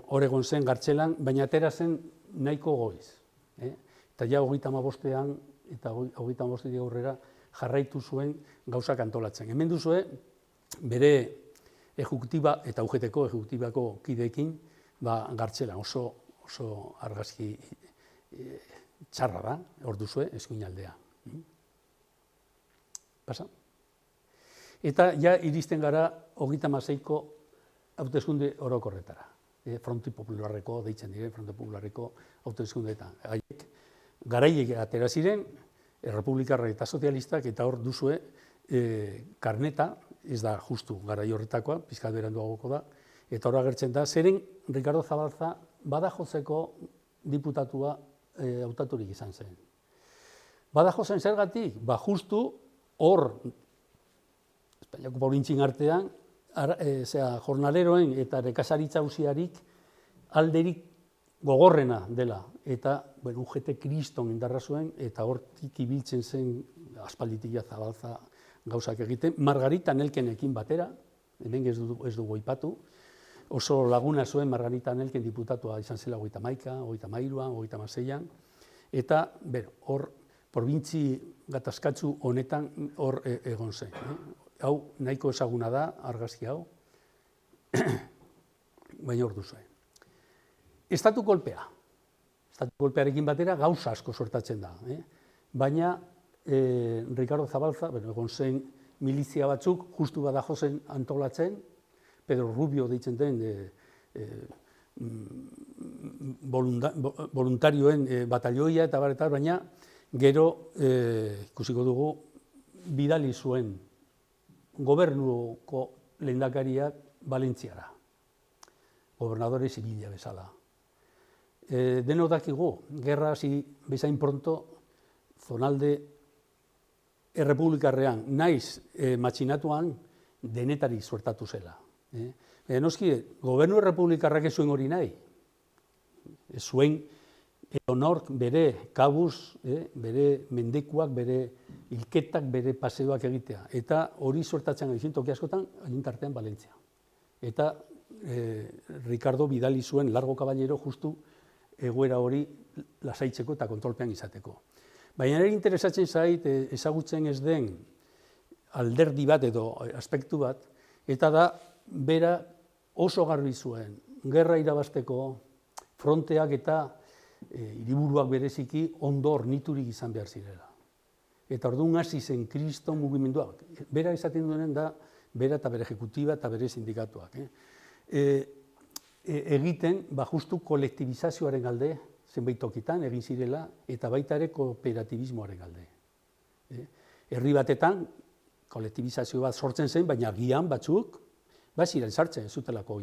hor egon zen gartzelan, baina atera zen nahiko goiz. Eta ja 35ean eta 35etik aurrera jarraitu zuen gauzak antolatzen. Hemen duzue, bere ejekutiba eta UGTko ejekutibako kideekin gartzelan oso argazki txarra da, hor duzue, eskuinaldea. Pasa? Eta ja iristen gara 36ko hauteskunde orokorretara. Fronte Popularreko, deitzen diren, Fronte Popularreko hauteskundeetan. Haiek garaiek atera ziren, Errepublikarrak eta Sozialistak, eta hor duzue karneta, ez da justu garai horretakoa, pizkat beranduagoko da, eta hor agertzen da, zeren Ricardo Zabalza Badajozeko diputatua hautaturik izan zen. Badajozen zergatik? Justu hor, Espainiako provintzien artean, jornaleroen eta nekazaritza auziarik alderik gogorrena dela. Eta UGT kriston indarra zuen, eta hortik ibiltzen zen aspalditik Zabalza gauzak egiten. Margarita Nelkenekin batera, hemen ez dugu aipatu, oso laguna zuen Margarita Nelken diputatua izan zela 31, 33, 36an, eta hor probintzi gatazkatsu honetan hor egon zen. Hau nahiko ezaguna da, argazki hau, baina hor duzue. Estatu kolpea. Estatu kolpearekin batera gauza asko sortatzen da. Baina Ricardo Zabalza, egon zen milizia batzuk, justu badajo zen antolatzen, Pedro Rubio deitzen den voluntarioen batalioia eta baretar, baina gero ikusiko dugu bidali zuen gobernuko lehendakariak Valentziara, gobernadore zibila bezala. Denok dakigu, gerra hasi bezain pronto, zonalde errepublikarrean, naiz matxinatuan, denetari suertatu zela. Noski, gobernu errepublikarrak ez zuen hori nahi. Ez zuen honork bere kabuz, bere mendekuak, bere hilketak, bere paseoak egitea. Eta hori suertatzen gaitzen toki askotan, agintartean Valentzia. Eta Ricardo bidali zuen Largo Caballero justu egoera hori lasaitzeko eta kontrolpean izateko. Baina ere interesatzen zait ezagutzen ez den alderdi bat edo aspektu bat, eta da bera oso garbi zuen, gerra irabazteko fronteak eta hiriburuak bereziki ondo horniturik izan behar zirela. Eta orduan hasi zen kriston mugimenduak. Bera esaten duenen da, bera eta bere ejekutiba eta bere sindikatuak. Egiten, justu kolektibizazioaren alde, zenbait tokitan egin zirela, eta baita ere kooperatibismoaren alde. Herri batetan, kolektibizazio bat sortzen zen, baina gian batzuk, ziren sartzen, ez zutelako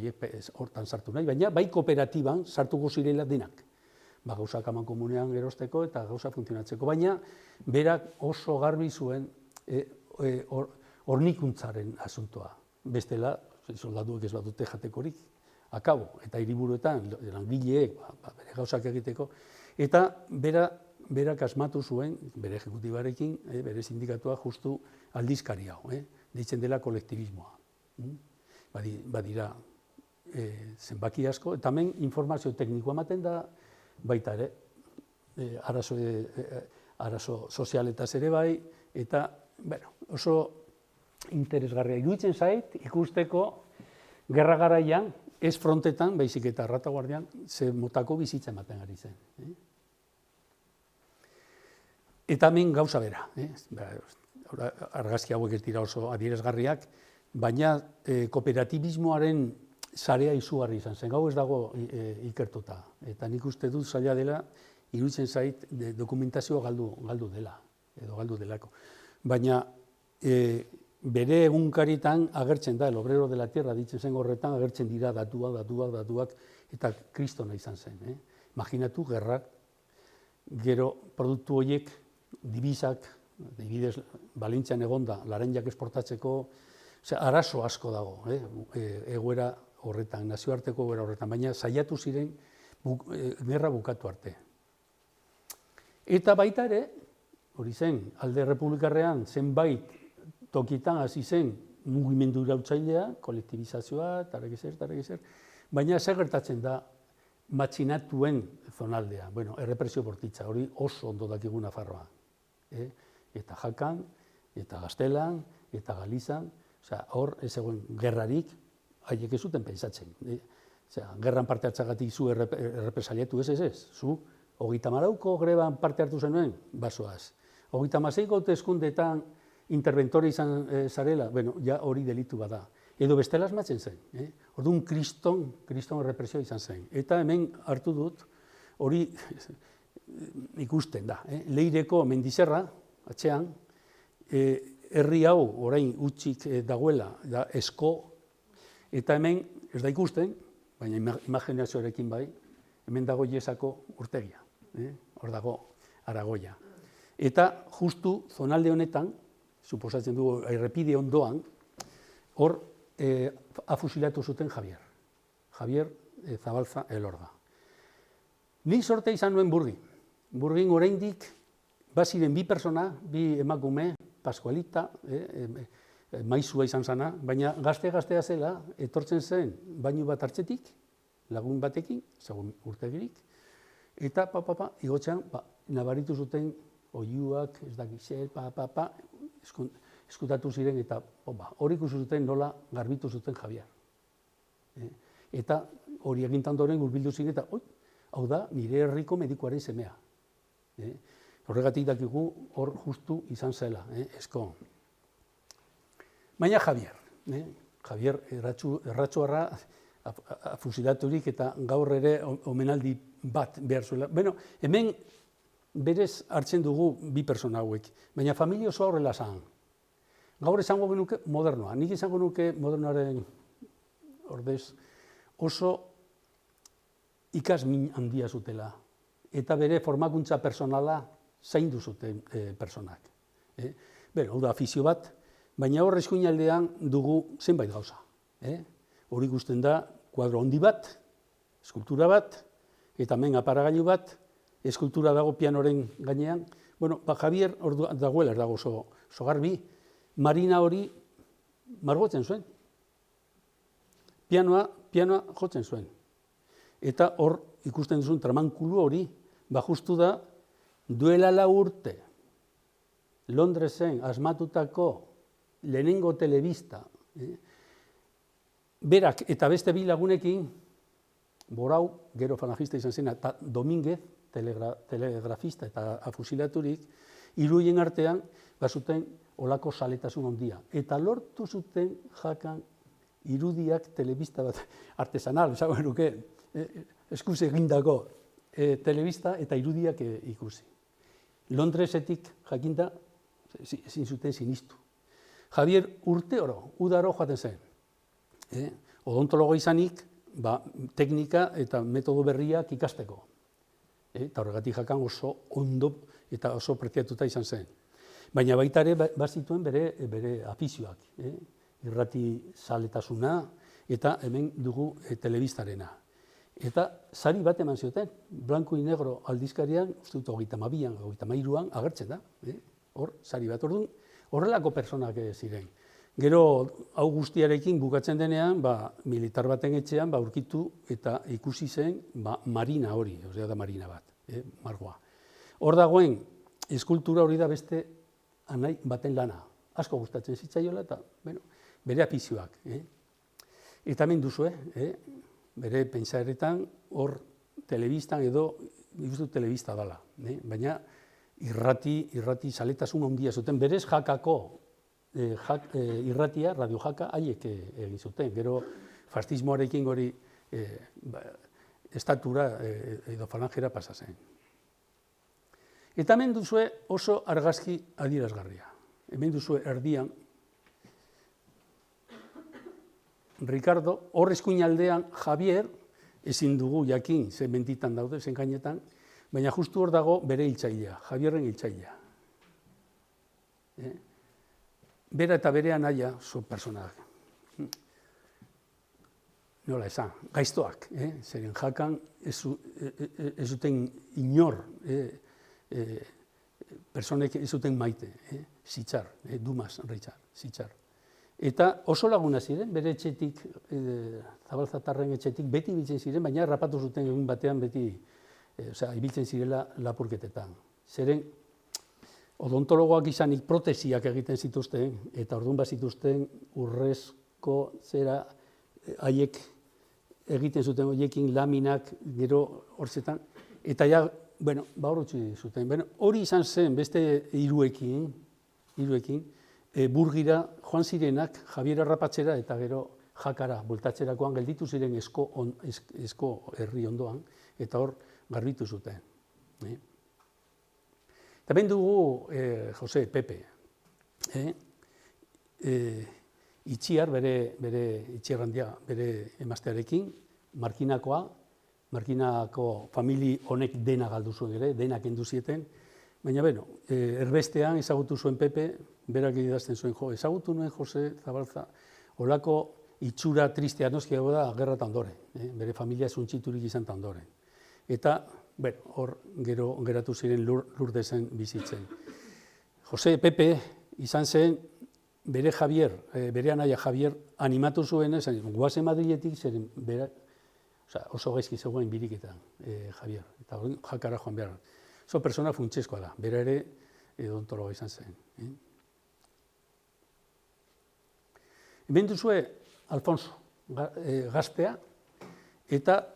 hortan sartu nahi, baina bai kooperatiban sartuko zirela denak. Gauzak aman komunean erosteko eta gauza funtzionatzeko, baina berak oso garbi zuen hornikuntzaren asuntoa. Bestela, soldaduek ez badute jatekorik, akabo, eta hiriburuetan langileek bere gauzak egiteko, eta berak asmatu zuen, bere ejekutibarekin, bere sindikatua justu aldizkari hau, deitzen dela kolektibismoa. Badira zenbaki asko, eta hemen informazio teknikoa ematen da, baita ere, arazo sozialetaz ere bai, eta oso interesgarria iruditzen zait, ikusteko gerra garaian, ez frontetan, baizik eta retaguardian, ze motako bizitza ematen ari zen. Eta hemen gauza bera, argazki hauek ez dira oso adierazgarriak, baina kooperatibismoaren sarea izugarri izan zen, gau ez dago ikertuta. Eta nik uste dut zaila dela, iruditzen zait dokumentazioa galdu dela, edo galdu delako. Baina bere egunkaritan agertzen da, el obrero de la tierra ditzen zen horretan, agertzen dira datuak, eta kristona izan zen. Imaginatu gerrak, gero produktu horiek, dibisak, dibidez Valentzian egonda, laranjak esportatzeko, arazo asko dago, egoera horretan, nazioarteko egoera horretan, baina saiatu ziren gerra bukatu arte. Eta baita ere, hori zen, alde republikarrean zenbait tokitan hasi zen mugimendu irautzailea, kolektibizazioa, tarregizer, baina zer gertatzen da matxinatuen zonaldea, errepresio bortitza, hori oso ondo dakigu Nafarroa. Eta Jakan, eta Gaztelan, eta Galizan, hor ez egon gerrarik, haiek ez zuten pentsatzen. Gerran parte hartzagatik zu errepresaliatu ez, zu 34ko greban parte hartu zenuen, basoaz. 36ko hauteskundeetan interventore izan zarela, ja hori delitu bada. Edo bestela asmatzen zen. Orduan kriston errepresio izan zen. Eta hemen hartu dut, hori ikusten da. Leireko Mendizerra, atzean, herri hau orain utzik dagoela, esko, eta hemen ez da ikusten, baina imaginazioarekin bai, hemen dago Iesako urtegia, hor dago Aragoia. Eta justu zonalde honetan, suposatzen dugu errepide ondoan, hor afusilatu zuten Javier Zabalza Elorga. Nik sorte izan nuen Burgin. Burgin oraindik baziren bi persona, bi emakume, Pascualita, maizua izan zana, baina gaztea zela, etortzen zen bainu bat hartzetik, lagun batekin, segun urtegirik, eta igotzean, nabaritu zuten oiuak, ez dakize, eskutatu ziren, eta hori ikusi zuten nola garbitu zuten Javier. Eta hori egintan doren hurbildu ziren, eta hau da, nire herriko medikuaren semea. Horregatik dakigu hor justu izan zela, esko. Baina Javier erratxoarra fusilaturik eta gaur ere omenaldi bat behar zuela. Bueno, hemen berez hartzen dugu bi persona hauek, baina familia oso horrela zan. Gaur esango genuke modernoa, nik izango nuke modernoaren ordez oso ikasmin handia zutela eta bere formakuntza personala zaindu zuten personak. Hau da afizio bat, baina hor eskuinaldean dugu zenbait gauza. Hori ikusten da kuadro handi bat, eskultura bat, eta hemen aparagailu bat, eskultura dago pianoren gainean. Bueno, Javier dagoela dago oso garbi, Marina hori margotzen zuen. Pianoa jotzen zuen. Eta hor ikusten duzun tramankulu hori, justu da, duela 4 urte, Londresen asmatutako lehenengo telebista, berak eta beste bi lagunekin, Borau, gero falangista izan zena, eta Domínguez, telegrafista eta afusilaturik, hiruien artean, bazuten olako saletasun handia. Eta lortu zuten jakan irudiak telebista bat artesanal, esango nuke, eskuz egindako telebista eta irudiak ikusi. Londresetik jakinda ezin zuten sinistu. Javier urte oro, udaro joaten zen. Odontologo izanik, teknika eta metodo berriak ikasteko. Eta horregatik jakan oso ondo eta oso preziatuta izan zen. Baina baita ere bazituen bere afizioak. Irrati zaletasuna eta hemen dugu telebistarena. Eta sari bat eman zioten, Blanco y Negro aldizkarian, uste dut 32an, 33an agertzen da. Hor, sari bat. Horrelako personak ziren. Gero, hau guztiarekin bukatzen denean, militar baten etxean, aurkitu eta ikusi zen marina hori, da marina bat, margoa. Hor dagoen, eskultura hori da beste anai baten lana. Asko gustatzen zitzaiola eta bere afizioak. Eta hemen duzu, bere pentsaeretan, hor telebistan edo, ikustu telebista dela. Baina irrati saletasun handia zuten, berez jakako irratia, radio jaka, haiek egin zuten. Gero fascismoarekin hori estatura edo falangera pasa zen. Eta hemen duzue oso argazki adierazgarria. Hemen duzue erdian, Ricardo, hor eskuinaldean Javier, ezin dugu jakin, ze mentitan daude, zen gainetan, baina justu hor dago bere hiltzailea, Javierren hiltzailea. Bera eta bere anaia, zo personak. Nola esan, gaiztoak, zeren jakan ez zuten inor, personek ez zuten maite, Zitzar, Dumas, Richard, Zitzar. Eta oso laguna ziren, bere etxetik, Zabalzatarren etxetik, beti ibiltzen ziren, baina errapatu zuten egun batean beti, ibiltzen zirela lapurketetan. Zeren, odontologoak izanik protesiak egiten zituzten, eta orduan bazituzten urrezko zera haiek egiten zuten horiekin laminak gero hortzetan, eta ja, hor utzi zuten. Hori izan zen beste hiruekin, Burgira joan zirenak Javier harrapatzera eta gero jakara bueltatzerakoan gelditu ziren esko herri ondoan, eta hor garbitu zuten. Eta ben dugu Jose Pepe. Itxiar, bere itxiarrandia, bere emaztearekin, Markinako famili honek dena galdu zuen ere, denak kendu zieten, baina erbestean ezagutu zuen Pepe, berak idazten zuen, ezagutu nuen Jose Zabalza, olako itxura tristea noskiago da gerra eta ondoren, bere familia zuntxiturik izan eta ondoren. Eta, hor gero geratu ziren Lurdesen bizitzen. Jose Pepe izan zen bere Javier, bere anaia Javier animatu zuen, guazen Madriletik zeren oso gaizki zegoen biriketan Javier, eta hori jakara joan behar. Oso persona funtsezkoa da, bera ere odontologa izan zen. Hemen duzue Alfonso gaztea, eta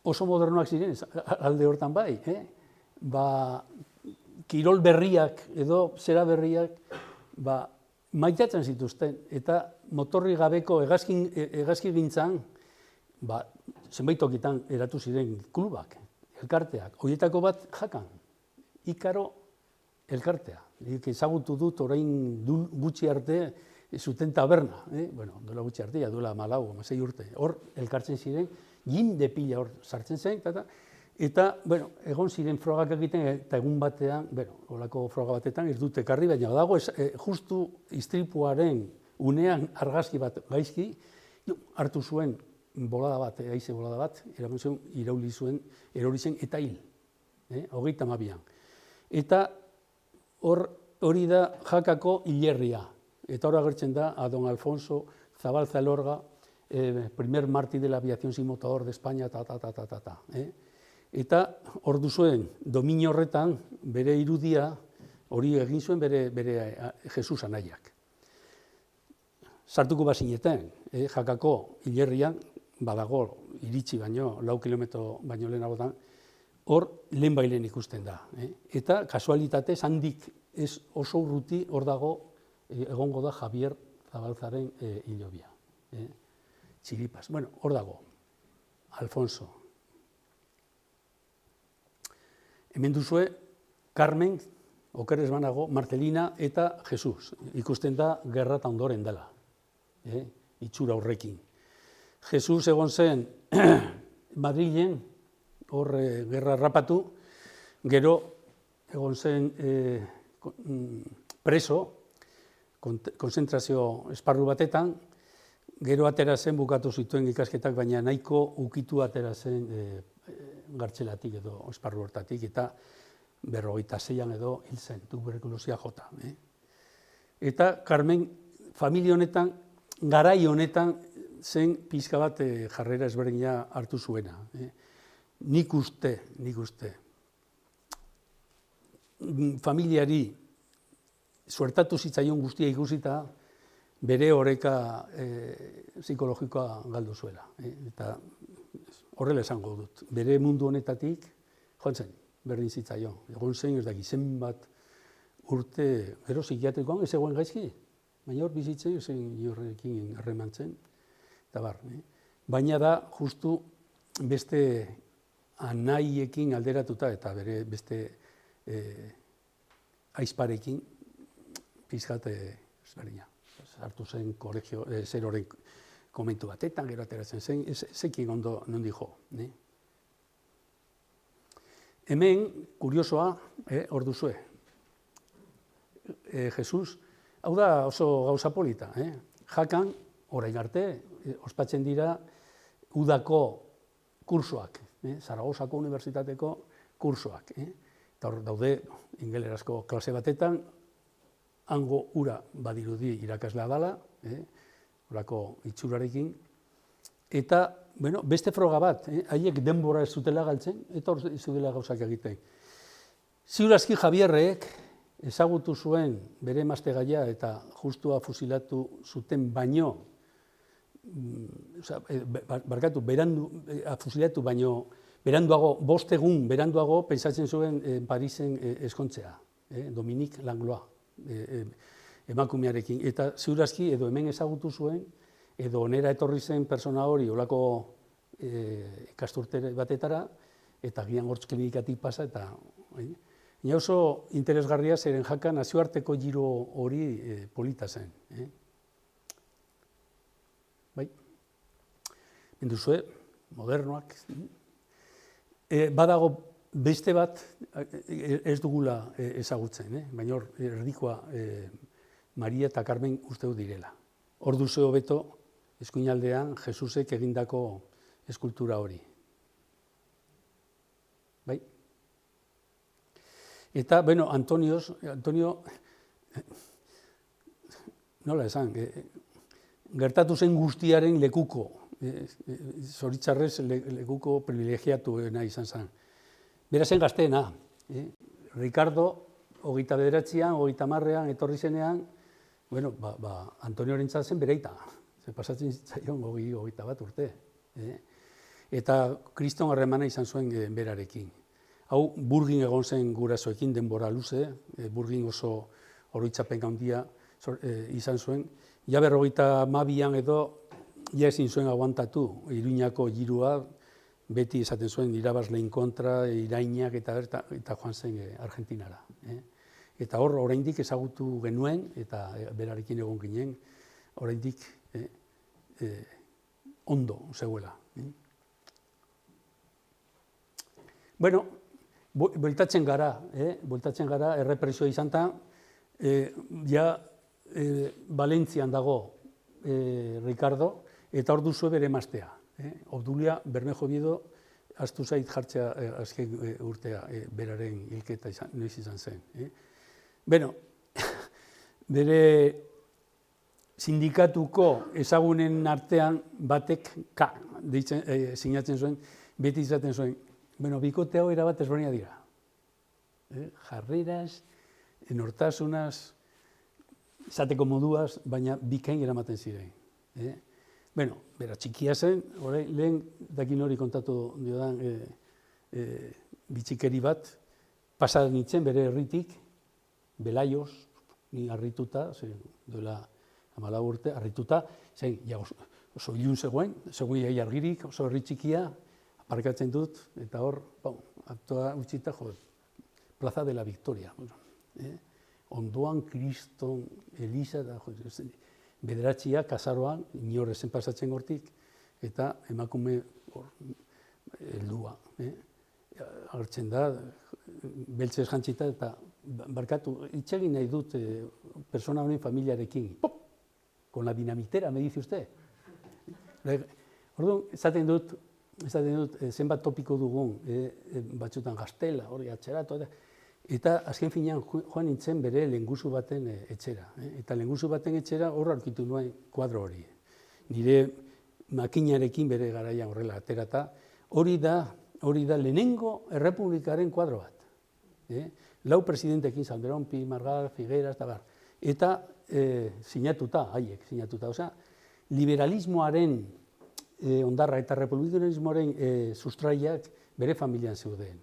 oso modernoak ziren, alde hortan bai, kirol berriak edo zera berriak maitatzen zituzten, eta motorri gabeko hegazki gintzan, zenbait tokitan eratu ziren klubak, elkarteak, horietako bat Jakan, Ikaro elkartea. Ezagutu dut orain gutxi arte zuten taberna, duela gutxi arte, duela 4-6 urte, hor elkartzen ziren, jinde pila hor sartzen zen, eta egon ziren frogak egiten, eta egun batean, holako froga batetan ez dute ekarri, baina dago justu istripuaren unean argazki bat gaizki, hartu zuen bolada bat, haize bolada bat, eraman zuen, irauli zuen, erori zen, eta hil, 32an. Eta hori da Jakako hilerria, eta hor agertzen da a don Alfonso Zabalza Elorga, primer mártir de la aviación sin motor de España, Eta hor duzuen, dominio horretan, bere irudia, hori egin zuen bere Jesus anaiak. Sartuko bazineten, Jakako hilerrian, badago iritsi baino, 4 kilometro baino lehenagotan, hor lehenbailen ikusten da. Eta kasualitatez handik ez oso urruti hor dago egongo da Javier Zabalzaren hilobia. Txilipas, hor dago, Alfonso. Hemen duzue, Carmen, okerez banago, Marcelina eta Jesus. Ikusten da gerra eta ondoren dela, itxura horrekin. Jesus egon zen Madrilen, hor gerra rapatu, gero egon zen preso, konzentrazio esparru batetan, gero atera zen bukatu zituen ikasketak, baina nahiko ukitu atera zen gartxelatik edo esparru hortatik, eta 56an edo hil zen, tuberkulosia jota. Eta Carmen, familia honetan, garai honetan zen pixka bat jarrera ezberdina hartu zuena. Nik uste, familiari suertatu zitzaion guztia ikusita, bere oreka psikologikoa galdu zuela. Eta horrela esango dut. Bere mundu honetatik, joan zen, berdin zitzaion. Egon zen, ez dakit, zenbat urte, gero psikiatrikoan ez egoen gaizki, baina hor bizitzen, zen horrekin harremantzen, eta bar. Baina da, justu beste anaiekin alderatuta, eta bere beste aizparekin, pizkat ezberdina. Hartu zen kolegio, zeroren komentu batetan, gero ateratzen zen, zekin ondo nondi jo. Hemen, kuriosoa, hor duzue. Jesus, hau da oso gauza polita. Jakan, orain arte, ospatzen dira udako kursoak, Zaragozako Unibertsitateko kursoak. Eta hor daude, ingelerazko klase batetan, hango ura badirudi irakaslea dela, horako itxurarekin, eta beste froga bat, haiek denbora ez zutela galtzen, eta hor zutela gauzak egiten. Ziur aski Javierrek ezagutu zuen bere emaztegaia eta justua fusilatu zuten baino, fusilatu baino, beranduago, 5 egun beranduago, pentsatzen zuen Parisen eskontzea, Dominique Langlois, emakumearekin, eta ziur aski edo hemen ezagutu zuen, edo onera etorri zen persona hori olako ikasturte batetara, eta gian hortz klinikatik pasa, eta oso interesgarria zeren Jaka nazioarteko giro hori polita zen. Bai, menduzue, modernoak. Badago beste bat ez dugula ezagutzen, baina hor erdikoa Maria eta Carmen uste du direla. Hor duzu hobeto eskuinaldean Jesusek egindako eskultura hori. Bai? Eta, bueno, Antonio, nola esan, gertatu zen guztiaren lekuko, zoritzarrez lekuko privilegiatuena izan zen. Bera zen gazteena, Ricardo, 29an, 30an, etorri zenean, bueno, Antoniorentzat zen bereita, ze pasatzen zitzaion 21 urte. Eta kriston harremana izan zuen berarekin. Hau, Burgin egon zen gurasoekin denbora luze, Burgin oso oroitzapen handia izan zuen. Ja 52an edo, ja ezin zuen aguantatu, Iruñako girua, beti esaten zuen irabazleen kontra, irainak eta joan zen Argentinara. Eta hor, oraindik ezagutu genuen, eta berarekin egon ginen, oraindik ondo zegoela. Bueno, bueltatzen gara, errepresioa izan da, ja Valentzian dago Ricardo, eta hor duzue bere emaztea. Obdulia Bermejo Biedo astu zait jartzea azken urtea beraren hilketa noiz izan zen. Beno, bere sindikatuko ezagunen artean batek sinatzen zuen, beti izaten zuen, bueno, bikote hau erabat ezberdina dira. Jarreraz, nortasunaz, izateko moduaz, baina bikain eramaten ziren. Bueno, bera txikia zen, lehen dakin hori kontatu diodan bitxikeri bat, pasada nintzen bere herritik, Belaioz, ni harrituta, duela 14 urte, harrituta, oso ilun zegoen argirik, oso herri txikia, aparkatzen dut, eta hor, aktoa utxita, Plaza de la Victoria. Ondoan, Kriston, Elisa, bederatxia, kasaroan, inorrezen pasatzen hortik, eta emakume heldua. Agertzen da, beltzez jantzita, eta barkatu, itxegin nahi dut persona honen familiarekin. Pop! Con la dinamitera, me dice usted. Orduan, esaten dut, zenbat topiko dugun, batzutan gaztela, hori atxeratu, eta azken finean joan nintzen bere lehengusu baten etxera. Eta lehengusu baten etxera hor aurkitu nuen kuadro hori. Nire makinarekin bere garaian horrela aterata, hori da lehenengo errepublikaren kuadro bat. 4 presidentekin, Salmerón, Pi, Margal, Figueras, eta bar. Eta sinatuta, haiek sinatuta. Osea, liberalismoaren ondarra eta republikanismoaren sustraiak bere familian zeuden.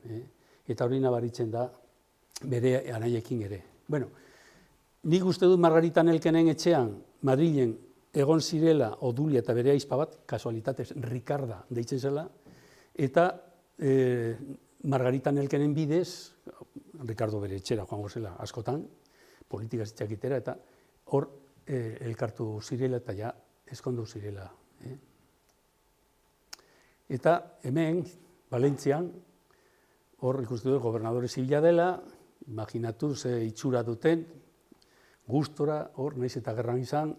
Eta hori nabaritzen da bere anaiekin ere. Bueno, nik uste dut Margarita Nelkenen etxean, Madrilen egon zirela Odulia eta bere aizpa bat, kasualitatez Ricarda deitzen zela, eta Margarita Nelkenen bidez, Ricardo bere etxera joango zela askotan, politikaz itxakitera, eta hor elkartu zirela eta ja eskondu zirela. Eta hemen, Valentzian, hor ikustu dut gobernadore zibila dela, imaginatu ze itxura duten, gustora, hor, nahiz eta gerran izan,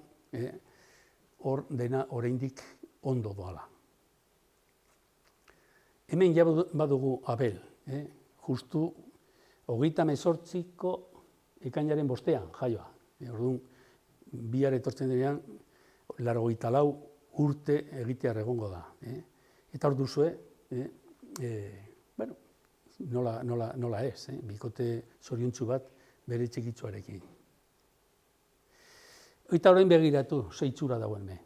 hor dena oraindik ondo doala. Hemen ja badugu Abel, justu 28ko ekainaren 5ean jaioa. Orduan, bihar etortzen denean, 84 urte egitear egongo da. Eta hor duzue, bueno, nola ez, bikote zoriontsu bat bere txikitsuarekin. Eta orain begiratu, ze itxura dagoen me.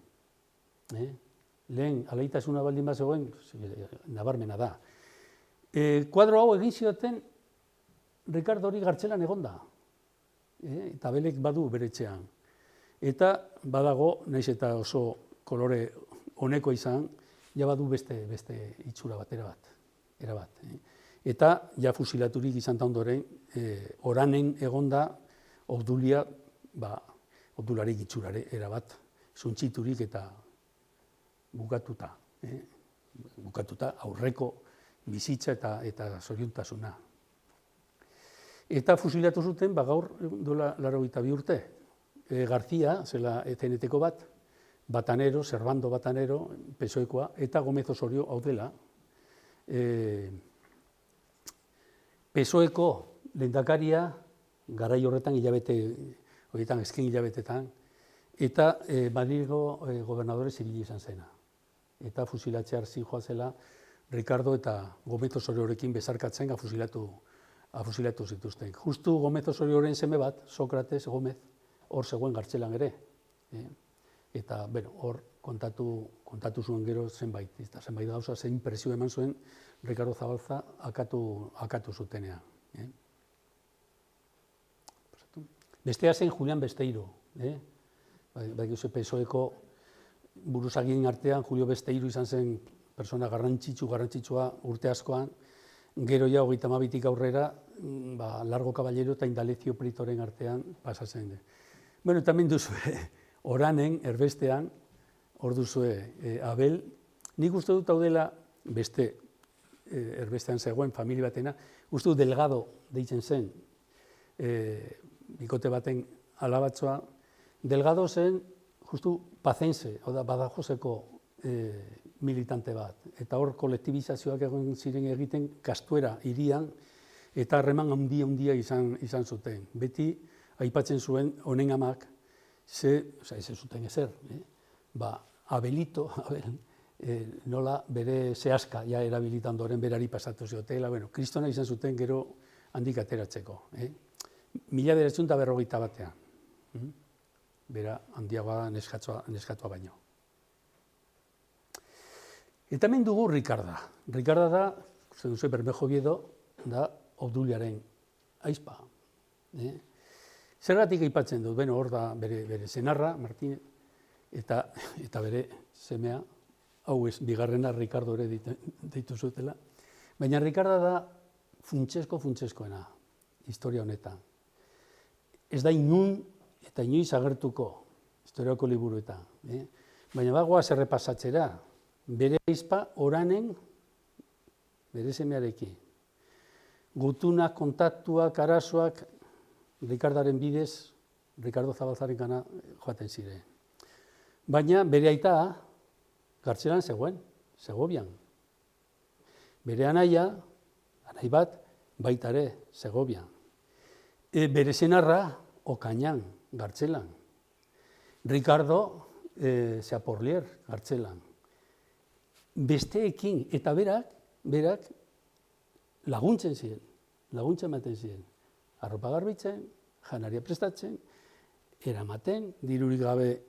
Lehen, alaitasuna baldin bat zegoen, nabarmena da. Kuadro hau egin zioten, Ricardo hori Gartzelan egonda. Eta Abelek badu bere etxean. Eta badago, naiz eta oso kolore honeko izan, ja badu beste itxura bat, erabat. Eta ja fusilaturik izan da ondoren, oranen egonda Obdulia, Obdulari itxurare erabat, zuntxiturik eta bukatuta. Bukatuta aurreko bizitza eta zoriontasuna. Eta fusilatu zuten, gaur duela 82 urte. Garzia, zela TNT-ko bat, Batanero, Servando Batanero, PSOEkoa, eta Gomez Osorio hau dela. PSOEko lehendakaria garai horretan azken hilabetetan, eta Madrilgo gobernadore zibili izan zena. Eta fusilatzear zijoazela Ricardo eta Gomez Osoriorekin bezarkatzen afusilatu zituzten. Justu Gomez Osorioren seme bat, Sokrates Gomez, hor zegoen Kartzelan ere. Eta, hor kontatu zuen gero zenbait gauza, zein impresio eman zuen Ricardo Zabalza akatu zutenean. Bestea zen Julian Besteiro. PSOEko buruzagien artean Julio Besteiro izan zen persona garrantzitsua urte askoan, gero ja 32tik aurrera, Largo Caballero eta Indalecio Pritoren artean pasatzen. Eta hemen duzue, Oranen, erbestean, hor duzue Abel, nik uste dut hau dela beste erbestean zegoen familia batena, uste dut Delgado deitzen zen, bikote baten alabatzoa, Delgado zen justu Pazense, hau da Badajoseko militante bat, eta hor kolektibizazioak egon ziren egiten Kastuera hirian, eta harreman handia izan zuten. Beti aipatzen zuen honen amak, ez zuten ezer, Abelito, nola bere zehazka erabilitan doren berari pasatu ziotela, kristona izan zuten gero handik ateratzeko. 1941, bera handiagoa neskatua baino. Eta hemen dugu Ricarda. Ricarda da, uste duzu Bermejo Biedo, da Obduliaren aizpa. Zergatik aipatzen dut, hor da bere senarra, Martínez, eta bere semea, hau ez, bigarrena Ricardo ere deitu zutela, baina Ricarda da funtseskoena, historia honetan. Ez da inun eta inoiz agertuko historiako liburuetan, baina bagoaz errepasatzera, bere aizpa Oranen, bere semearekin. Gutunak, kontaktuak, arazoak, Ricardaren bidez, Ricardo Zabalzaren gana joaten ziren. Baina bere aita Kartzelan zegoen, Segovian. Bere anai bat, baita ere, Segovian. Bere senarra, Okainan, Kartzelan. Ricardo, Zeaporlier, Kartzelan. Besteekin, eta berak laguntzen ziren, laguntzen ematen ziren. Arropa garbitzen, janaria prestatzen, eramaten, dirurik gabe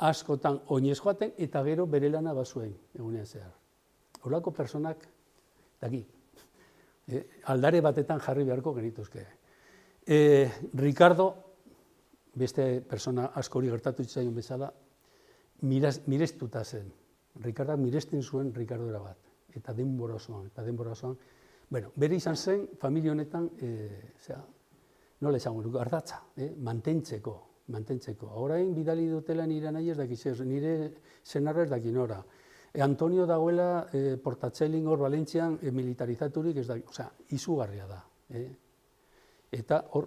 askotan oinez joaten, eta gero bere lana bazuen egunean zehar. Horako personak, daki, aldare batetan jarri beharko genituzke. Ricardo, beste persona askori gertatu zitzaion bezala, mirestuta zen. Ricardak miresten zuen Ricardora bat, eta denbora osoan. Bere izan zen, familia honetan, nola esango nuke, ardatza, mantentzeko. Orain bidali dutela nire nahi ez dakiz, nire senarra ez dakin ora. Antonio dagoela Portatxelin hor Valentzian militarizaturik ez da, izugarria da. Eta hor,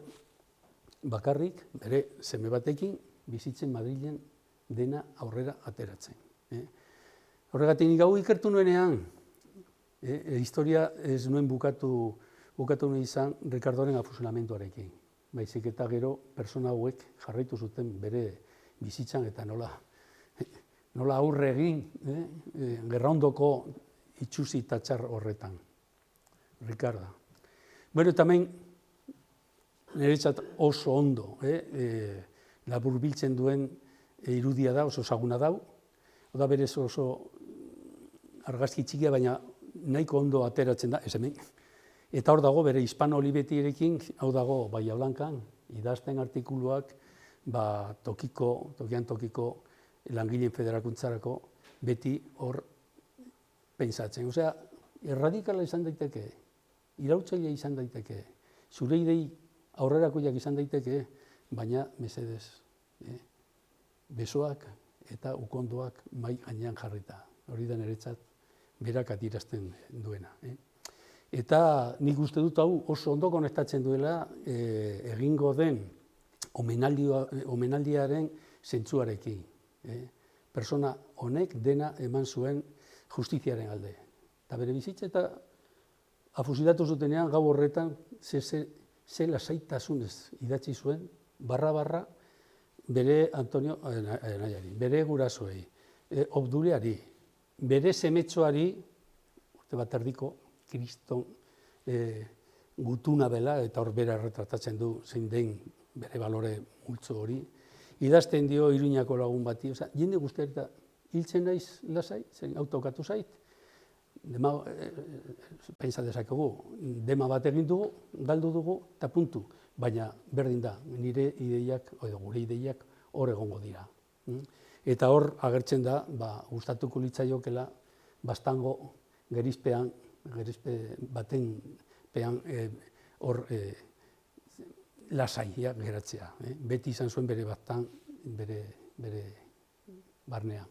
bakarrik, bere seme batekin, bizitzen Madrilen dena aurrera ateratzen. Horregatik gau ikertu nuenean, historia ez nuen bukatu nuen izan Ricardoren afusilamenduarekin. Baizik eta gero persona hauek jarraitu zuten bere bizitzan eta nola aurre egin gerraondoko itxusi eta txar horretan. Ricarda. Eta hemen niretzat oso ondo laburbiltzen duen irudia da, oso ezaguna dau. Oda berez oso argazki txikia, baina nahiko ondo ateratzen da, ez hemen. Eta hor dago bere Hispano-Olibetirekin, hau dago Bahia Blancan, idazten artikuluak tokian tokiko langileen federakuntzarako beti hor pentsatzen. Osea, erradikala izan daiteke, irautzailea izan daiteke, zure idei aurrerakoiak izan daiteke, baina mesedez, besoak eta ukondoak mai gainean jarrita. Hori da niretzat berak adierazten duena. Eta nik uste dut hau oso ondo konektatzen duela egingo den omenaldiaren zentzuarekin. Persona honek dena eman zuen justiziaren alde. Eta bere bizitza eta afusilatu zutenean gau horretan ze lasaitasunez idatzi zuen, barra bere Antonio Anaiari, bere gurasoei, Obduliari, bere semetxoari, urte bat erdiko, kriston gutuna bela, eta hor bera erretratatzen du zein den bere balore multzo hori, idazten dio Iruñako lagun bati, jende guztiak eta hiltzen naiz lasai, zen autokatu zait, pentsa dezakegu, dema bat egin dugu, galdu dugu, eta puntu. Baina berdin da, nire ideiak, edo gure ideiak hor egongo dira. Eta hor agertzen da, gustatuko litzaiokela, Baztango gerizpe baten pean hor lasaia geratzea. Beti izan zuen bere Baztan, bere barnean.